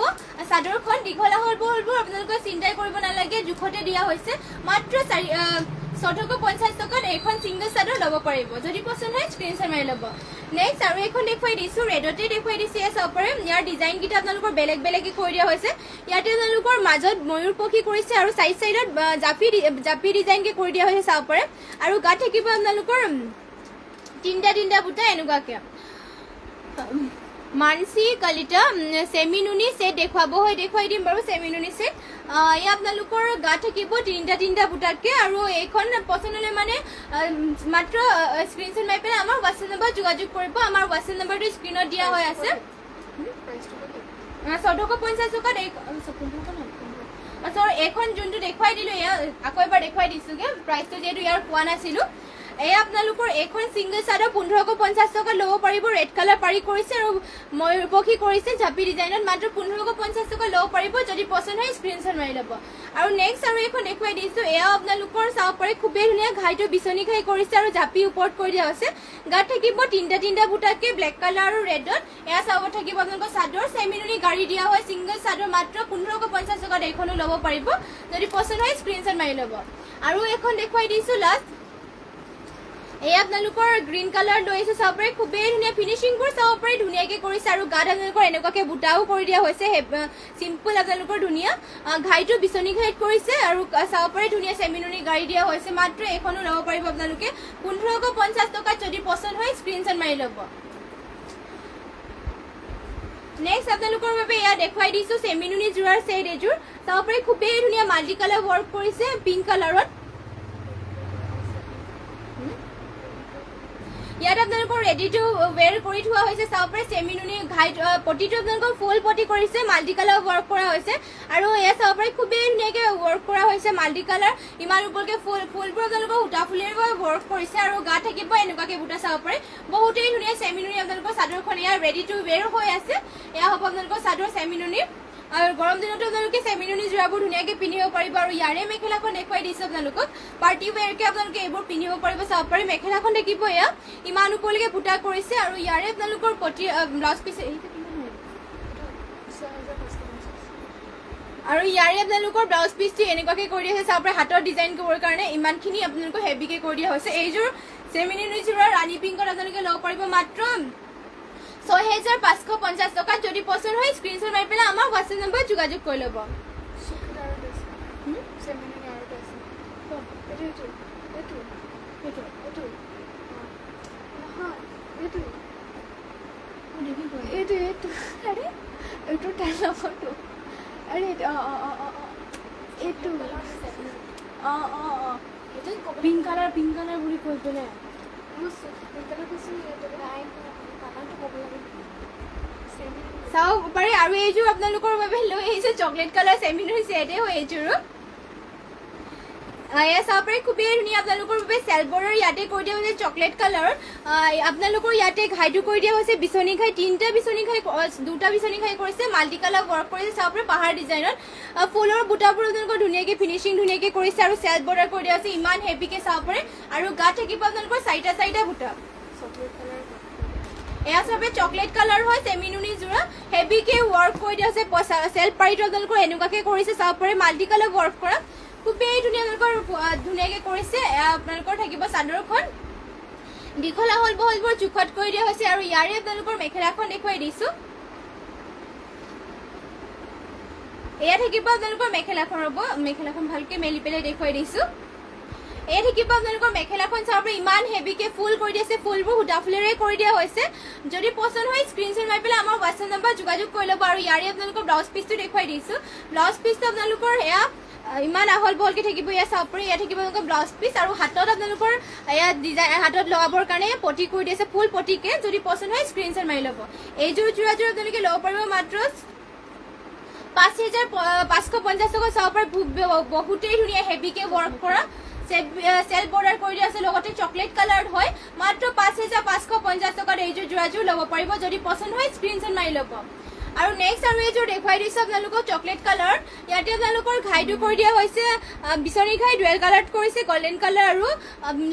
Speaker 1: চাদৰখন দীঘল আহল বহলবোৰ আপোনালোকে চিন্তাই কৰিব নালাগে, জোখতে দিয়া হৈছে। মাত্ৰ ১৪৫০ টকাত এইখন চিংগল চাদৰ ল'ব পাৰিব। যদি পচন্দ হয় স্ক্ৰীনশ্বট মাৰি ল'ব। নেক্সট আৰু এখন দেখুৱাই দিছোঁ, ৰেডতে দেখুৱাই দিছে। এয়া চাব পাৰে, ইয়াৰ ডিজাইনকেইটা আপোনালোকৰ বেলেগে কৰি দিয়া হৈছে। ইয়াতে আপোনালোকৰ মাজত ময়ূৰ পক্ষী কৰিছে আৰু চাইডত জাপি ডিজাইনকৈ কৰি দিয়া হৈছে চাব পাৰে। আৰু গাত থাকিব আপোনালোকৰ তিনিটা বুটা এনেকুৱাকৈ। মানসি কলিতা চেমিনুনি সেট দেখুৱাই দিম বাৰু। চেমিনুনি সেট এয়া আপোনালোকৰ গাত থাকিব তিনিটা বুটাকে। আৰু এইখন পচন্দ হ'লে মানে মাত্ৰ স্ক্ৰীনশ্বট মাৰি পেলাই আমাৰ হোৱাটছএপ নম্বৰ যোগাযোগ কৰিব। আমাৰ হোৱাটছএপ নম্বৰটো স্ক্ৰীনত দিয়া হৈ আছে। ১৪৫০ টকাত এইখন যোনটো দেখুৱাই দিলোঁ এয়া আকৌ এবাৰ দেখুৱাই দিছোঁগৈ। প্ৰাইচটো যিহেতু ইয়াৰ পোৱা নাছিলোঁ। এয়া আপোনালোকৰ এইখন চিংগল চাদৰ ১৫৫০ টকাত ল'ব পাৰিব। ৰেড কালাৰ পাৰি কৰিছে আৰু ময়ূৰপক্ষী কৰিছে জাপি ডিজাইনত। মাত্ৰ ১৫৫০ টকাত ল'ব পাৰিব। যদি পচন্দ হয় স্ক্ৰীনশ্বট মাৰি ল'ব। আৰু নেক্সট আৰু এইখন দেখুৱাই দিছোঁ। এয়াও আপোনালোকৰ চাব পাৰে, খুবেই ধুনীয়া। ঘাইটো বিচনী ঘাই কৰিছে আৰু জাপি ওপৰত কৰি দিয়া হৈছে। গাত থাকিব তিনিটা বুটাকে ব্লেক কালাৰ আৰু ৰেডত। এয়া চাব থাকিব আপোনালোকৰ চাদৰ চেমিনুনি গাড়ী দিয়া হয় চিংগল চাদৰ। মাত্ৰ ১৫৫০ টকাত এইখনো ল'ব পাৰিব। যদি পচন্দ হয় স্ক্ৰীনশ্বট মাৰি ল'ব। আৰু এইখন দেখুৱাই দিছোঁ লাষ্ট। এই আপোনালোকৰ গ্ৰীণ কালাৰ লৈ আহিছোঁ চাব পাৰে। খুবেই ধুনীয়া ফিনিচিংবোৰ চাব পাৰে, ধুনীয়াকৈ কৰিছে। আৰু গাত আপোনালোকৰ এনেকুৱাকৈ বুটাও কৰি দিয়া হৈছে। চিম্পল আপোনালোকৰ ধুনীয়া। ঘাইটো বিচনী ঘাইত কৰিছে আৰু চাব পাৰে ধুনীয়া চেমিনুনি গাড়ী দিয়া হৈছে। মাত্ৰ এইখনো ল'ব পাৰিব আপোনালোকে ১৫৫০ টকাত। যদি পচন্দ হয় স্ক্ৰীনশ্বট মাৰি ল'ব। নেক্সট আপোনালোকৰ বাবে এয়া দেখুৱাই দিছোঁ চেমিনুনি যোৰাৰ ছেট এযোৰ চাব পাৰে। খুবেই ধুনীয়া মাল্টি কালাৰ ৱৰ্ক কৰিছে পিংক কালাৰত। ইয়াত আপোনালোকৰ ৰেডি টু ৱেৰ কৰি থোৱা হৈছে চাব পাৰে চেমি নুনি ঘাইত পটিটো আপোনালোকৰ ফুল পটি কৰিছে মাল্টি কালাৰ ৱৰ্ক কৰা হৈছে আৰু এয়া চাব পাৰে খুবেই ধুনীয়াকৈ ৱৰ্ক কৰা হৈছে মাল্টি কালাৰ ইমান ওপৰকে ফুলবোৰ আপোনালোকৰ সূতা ফুলেৰে ৱৰ্ক কৰিছে আৰু গাত থাকিব এনেকুৱাকৈ বুটা চাব পাৰে বহুতেই ধুনীয়া চেমি নুনি আপোনালোকৰ চাদৰখন ইয়াৰ ৰেডি টু ৱেৰ হৈ আছে এয়া হ'ব আপোনালোকৰ চাদৰ চেমি নুনি আৰু গৰম দিনতো আপোনালোকে চেমি নুনি যোৰাবোৰ ধুনীয়াকৈ পিন্ধিব পাৰিব আৰু ইয়াৰে মেখেলাখন দেখুৱাই দিছোঁ আপোনালোকক পাৰ্টি ৱেৰকে আপোনালোকে এইবোৰ পিন্ধিব পাৰিব চাব পাৰে মেখেলাখন দেখিব এয়া ইমান ওপৰলৈকে বুটা কৰিছে আৰু ইয়াৰে আপোনালোকৰ পটি ব্লাউজ পিচ আৰু ইয়াৰে আপোনালোকৰ ব্লাউজ পিচটো এনেকুৱাকৈ কৰি দিয়া হৈছে চাব পাৰে হাতৰ ডিজাইন কৰিবৰ কাৰণে ইমানখিনি আপোনালোকৰ হেভিকৈ কৰি দিয়া হৈছে এইযোৰ চেমি নুনি যোৰা ৰাণী পিংকত আপোনালোকে ল'ব পাৰিব মাত্ৰ 6,550 টকাত যদি পচন্দ হয় স্ক্ৰীনশ্বট মাৰি পেলাই আমাৰ হোৱাটছএপ নম্বৰ যোগাযোগ কৰি ল'ব পিংক কালাৰ বুলি কৈ পেলাই চাব পাৰে আৰু এইযোৰ আপোনালোকৰ বাবে লৈ আহিছে চকলেট কালাৰ চেমি নুনি ছেটে হয় এইযোৰো এয়া চাব পাৰে খুবেই ধুনীয়া আপোনালোকৰ বাবে চেলবৰৰ ইয়াতে কৰি দিয়া হৈছে চকলেট কালাৰ আপোনালোকৰ ইয়াতে ঘাইটো কৰি দিয়া হৈছে বিচনী ঘাই দুটা বিচনী ঘাই কৰিছে মাল্টি কালাৰ ৱৰ্ক কৰিছে চাব পাৰে পাহাৰ ডিজাইনত ফুলৰ বুটাবোৰ আপোনালোকৰ ধুনীয়াকৈ ফিনিচিং ধুনীয়াকৈ কৰিছে আৰু চেল বৰ্ডাৰ কৰি দিয়া হৈছে ইমান হেভিকৈ চাব পাৰে আৰু গাত থাকিব আপোনালোকৰ চাৰিটা বুটা এয়া চাবে চকলেট কালাৰ হয় চেমি নুনি যোৰা হেভিকে ৱৰ্ক কৰি দিয়া আছে চেল্ফ পাৰিটো আপোনালোকৰ এনেকুৱাকৈ কৰিছে চাব পাৰে মাল্টি কালাৰ ৱৰ্ক কৰা খুবেই ধুনীয়া আপোনালোকৰ ধুনীয়াকৈ কৰিছে আপোনালোকৰ থাকিব চাদৰখন দীঘল আহল বহলবোৰ জোখত কৰি দিয়া হৈছে আৰু ইয়াৰে আপোনালোকৰ মেখেলাখন দেখুৱাই দিছোঁ এয়া থাকিব আপোনালোকৰ মেখেলাখন ৰ'ব মেখেলাখন ভালকৈ মেলি পেলাই দেখুৱাই দিছোঁ এই থাকিব আপোনালোকৰ মেখেলাখন চাব পাৰে ইমান হেভিকে ফুল কৰি দিছে ফুলবোৰ সূতা ফুলেৰে কৰি দিয়া হৈছে যদি পচন্দ হয় স্ক্ৰীনশ্বট মাৰি পেলাই আমাৰ হোৱাটছএপ নম্বৰ যোগাযোগ কৰি ল'ব আৰু ইয়াৰে আপোনালোকৰ ব্লাউজ পিচটো দেখুৱাই দিছোঁ ব্লাউজ পিচটো আপোনালোকৰ এয়া ইমান আহল বহলকৈ থাকিব এয়া চাব পাৰে এয়া থাকিব আপোনালোকৰ ব্লাউজ পিচ আৰু হাতত আপোনালোকৰ এয়া ডিজাইন হাতত লগাবৰ কাৰণে পটি কৰি দিছে ফুল পটিকে যদি পচন্দ হয় স্ক্ৰীনশ্বট মাৰি ল'ব এইযোৰ যোৰাযোৰ আপোনালোকে ল'ব পাৰিব মাত্ৰ 5,550 টকা চাব পাৰে বহুতেই ধুনীয়া হেভিকে ৱৰ্ক কৰা চেল বৰ্ডাৰ কৰি দিয়া আছে লগতে চকলেট কালাৰ হয় মাত্ৰ 5,550 টকাত এইযোৰ যোৰাযোৰ ল'ব পাৰিব যদি পচন্দ হয় স্ক্ৰীনশ্বট মাৰি ল'ব আৰু নেক্সট আৰু এইযোৰ দেখুৱাই দিছোঁ আপোনালোকক চকলেট কালাৰ ইয়াতে আপোনালোকৰ ঘাইটো কৰি দিয়া হৈছে বিচনী ঘাই ডুৱেল কালাৰত কৰিছে গল্ডেন কালাৰ আৰু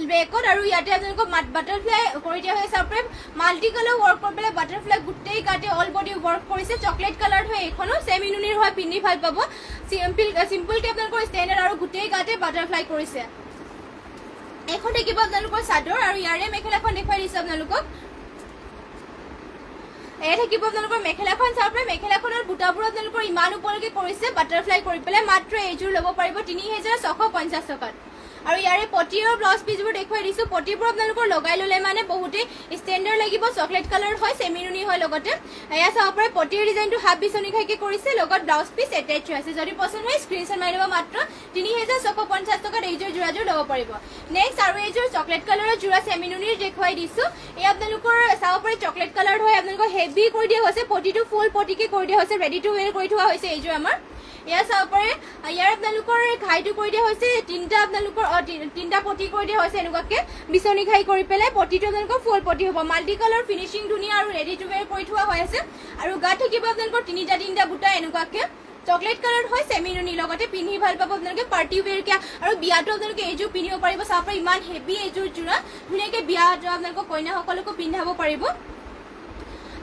Speaker 1: ব্লেকত আৰু ইয়াতে আপোনালোকক বাটাৰফ্লাই কৰি দিয়া হৈছে আপোনাৰ মাল্টি কালাৰ ৱৰ্ক কৰি পেলাই বাটাৰফ্লাই গোটেই গাতে অল বডি ৱৰ্ক কৰিছে চকলেট কালাৰ হয় এইখনো চেমি নুনিৰ হয় পিন্ধি ভাল পাব চিম্পলকৈ আপোনালোকৰ ষ্টেণ্ডাৰ্ড আৰু গোটেই গাতে বাটাৰফ্লাই কৰিছে এখন দেখিব আপোনালোকৰ চাদৰ আৰু ইয়াৰে মেখেলাখন দেখুৱাই দিছোঁ আপোনালোকক এয়া থাকিব আপোনালোকৰ মেখেলাখন চাব পাৰে মেখেলাখনৰ বুটাবোৰ আপোনালোকৰ ইমান ওপৰলৈকে কৰিছে বাটাৰফ্লাই কৰি পেলাই মাত্ৰ এইযোৰ ল'ব পাৰিব 3,650 টকাত আৰু ইয়াৰে পটি আৰু ব্লাউজ পিচবোৰ দেখুৱাই দিছোঁ পটিবোৰ আপোনালোকৰ লগাই ল'লে মানে বহুতেই ষ্টেণ্ডাৰ্ড লাগিব চকলেট কালাৰ হয় চেমি নুনি হয় লগতে এয়া চাব পাৰে পটিৰ ডিজাইনটো হাফ বিচনী ঘাইকে কৰিছে লগত ব্লাউজ পিচ এটেচ হৈ আছে যদি পচন্দ হয় স্ক্ৰীনশ্বট মাৰি ল'ব মাত্ৰ 3,650 টকাত এইযোৰ যোৰাযোৰ ল'ব পাৰিব নেক্সট আৰু এইযোৰ চকলেট কালাৰৰ যোৰা চেমি নুনিৰ দেখুৱাই দিছোঁ এই আপোনালোকৰ চাব পাৰে চকলেট কালাৰ হয় আপোনালোকৰ হেভি কৰি দিয়া হৈছে পটিটো ফুল পটিকে কৰি দিয়া হৈছে ৰেডি টু ৱেৰ কৰি থোৱা হৈছে এইযোৰ আমাৰ এয়া চাব পাৰে ইয়াৰ আপোনালোকৰ ঘাইটো কৰি দিয়া হৈছে তিনিটা পটি কৰি দিয়া হৈছে এনেকুৱাকৈ বিচনী ঘাই কৰি পেলাই পটিটো আপোনালোকৰ ফুল পটি হ'ব মাল্টি কালাৰ ফিনিচিং ধুনীয়া আৰু ৰেডি টু ৱেৰ কৰি থোৱা হৈ আছে আৰু গাত থাকিব আপোনালোকৰ তিনিটা বুটা এনেকুৱাকৈ চকলেট কালাৰ হয় চেমি নুনি লগতে পিন্ধি ভাল পাব আপোনালোকে পাৰ্টি ৱেৰকে আৰু বিয়াতো আপোনালোকে এইযোৰ পিন্ধিব পাৰিব চাব পাৰে ইমান হেভি এইযোৰ যোৰা ধুনীয়াকৈ বিয়াত আপোনালোকৰ কইনাসকলকো পিন্ধাব পাৰিব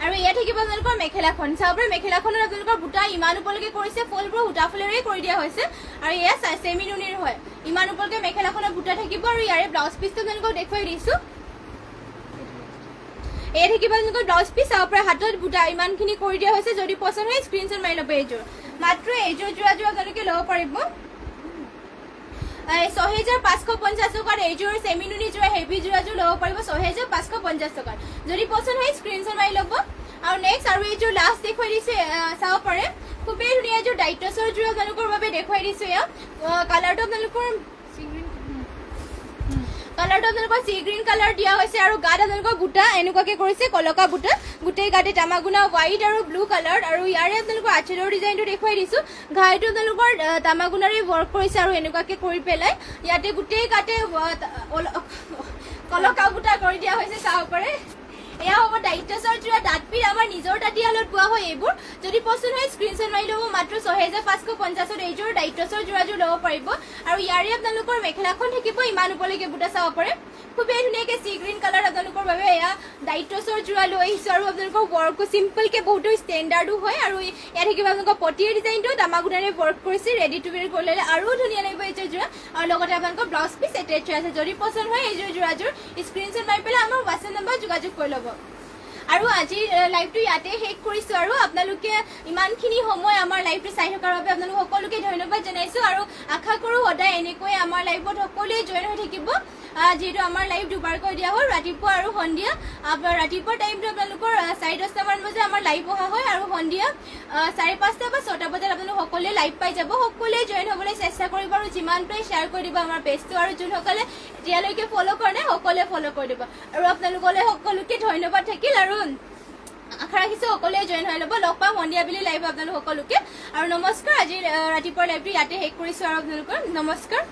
Speaker 1: আৰু এয়া থাকিব আপোনালোকৰ মেখেলাখন চাব পাৰে মেখেলাখনত আপোনালোকৰ বুটা ইমান ওপৰলৈকে কৰিছে ফুলবোৰ সূতা ফুলেৰে কৰি দিয়া হৈছে আৰু এয়া চেমি নুনিৰ হয় ইমান ওপৰলৈকে মেখেলাখনত বুটা থাকিব আৰু ইয়াৰে ব্লাউজ পিচটো আপোনালোকক দেখুৱাই দিছোঁ এয়া থাকিব আপোনালোকৰ ব্লাউজ পিচ চাব পাৰে হাতত বুটা ইমানখিনি কৰি দিয়া হৈছে যদি পচন্দ হয় স্ক্ৰীনশ্বট মাৰি ল'ব এইযোৰ মাত্ৰ এইযোৰ যোৰাযোৰ আপোনালোকে ল'ব পাৰিব 6,550 টকাত এইযোৰ চেমি নুনি যোৰা হেভি যোৰাযোৰ ল'ব পাৰিব 6,550 টকাত যদি পচন্দ হয় স্ক্ৰীনশ্বট মাৰি ল'ব আৰু নেক্সট আৰু এইযোৰ লাষ্ট দেখুৱাই দিছোঁ চাব পাৰে খুবেই ধুনীয়া এইযোৰ ডাইটছৰ যোৰা আপোনালোকৰ বাবে দেখুৱাই দিছোঁ এয়া কালাৰটো আপোনালোকৰ কালাৰটো আপোনালোকৰ সি গ্ৰীণ কালাৰ দিয়া হৈছে আৰু গাত আপোনালোকৰ বুটা এনেকুৱাকে কৰিছে কলকা বুটা গোটেই গাতে তামাগুনা হোৱাইট আৰু ব্লু কালাৰ আৰু ইয়াৰে আপোনালোকৰ আঁচলৰ ডিজাইনটো দেখুৱাই দিছো ঘাইটো আপোনালোকৰ তামাগুনাৰে ৱৰ্ক কৰিছে আৰু এনেকুৱাকে কৰি পেলাই ইয়াতে গোটেই গাতে কলকা বুটা কৰি দিয়া হৈছে চাওক কৰে এয়া হ'ব ডাইটছৰ যোৰা দাঁতপিৰ আমাৰ নিজৰ তাঁতীশালত পোৱা হয় এইবোৰ যদি পচন্দ হয় স্ক্ৰীনশ্বট মাৰি ল'ব মাত্ৰ 6550ত এইযোৰ ডাইটছৰ যোৰাযোৰ ল'ব পাৰিব আৰু ইয়াৰে আপোনালোকৰ মেখেলাখন থাকিব ইমান ওপৰলৈকে বুটা চাব পাৰে খুবেই ধুনীয়াকৈ সি গ্ৰীণ কালাৰ আপোনালোকৰ বাবে এয়া ডাইটছৰ যোৰা লৈ আহিছোঁ আৰু আপোনালোকৰ ৱৰ্কো চিম্পলকৈ বহুতো ষ্টেণ্ডাৰ্ডো হয় আৰু ইয়াত থাকিব আপোনালোকৰ পটিৰ ডিজাইনটো তামাগুনাৰে ৱৰ্ক কৰিছে ৰেডি টু ৱেৰ কৰি ল'লে আৰু ধুনীয়া লাগিব এইযোৰ যোৰা আৰু লগতে আপোনালোকৰ ব্লাউজ পিচ এটেচ আছে যদি পচন্দ হয় এইযোৰ যোৰাযোৰ স্ক্ৰীনশ্বট মাৰি পেলাই আমাৰ হোৱাটছএপ নম্বৰ যোগাযোগ কৰি ল'ব আৰু আজিৰ লাইভটো ইয়াতে শেষ কৰিছোঁ আৰু আপোনালোকে ইমানখিনি সময় আমাৰ লাইভটো চাই থকাৰ বাবে আপোনালোক সকলোকে ধন্যবাদ জনাইছোঁ আৰু আশা কৰোঁ সদায় এনেকৈ আমাৰ লাইভত সকলোৱে জইন হৈ থাকিব যিহেতু আমাৰ লাইভ দুবাৰকৈ দিয়া হ'ল ৰাতিপুৱা আৰু সন্ধিয়া ৰাতিপুৱা টাইমটো আপোনালোকৰ 10:30মান বজাত আমাৰ লাইভ অহা হয় আৰু সন্ধিয়া 5:30 বা 6টা বজাত আপোনালোক সকলোৱে লাইভ পাই যাব সকলোৱে জইন হ'বলৈ চেষ্টা কৰিব আৰু যিমান পাৰে শ্বেয়াৰ কৰি দিব আমাৰ পেজটো আৰু যোনসকলে এতিয়ালৈকে ফ'ল' কৰা নাই সকলোৱে ফ'ল' কৰি দিব আৰু আপোনালোকলৈ সকলোকে ধন্যবাদ থাকিল আৰু আশা ৰাখিছোঁ সকলোৱে জইন হৈ ল'ব লগ পাম সন্ধিয়া বুলি লাইভ আপোনালোক সকলোকে আৰু নমস্কাৰ আজি ৰাতিপুৱাৰ লাইভটো ইয়াতে শেষ কৰিছোঁ আৰু আপোনালোকৰ নমস্কাৰ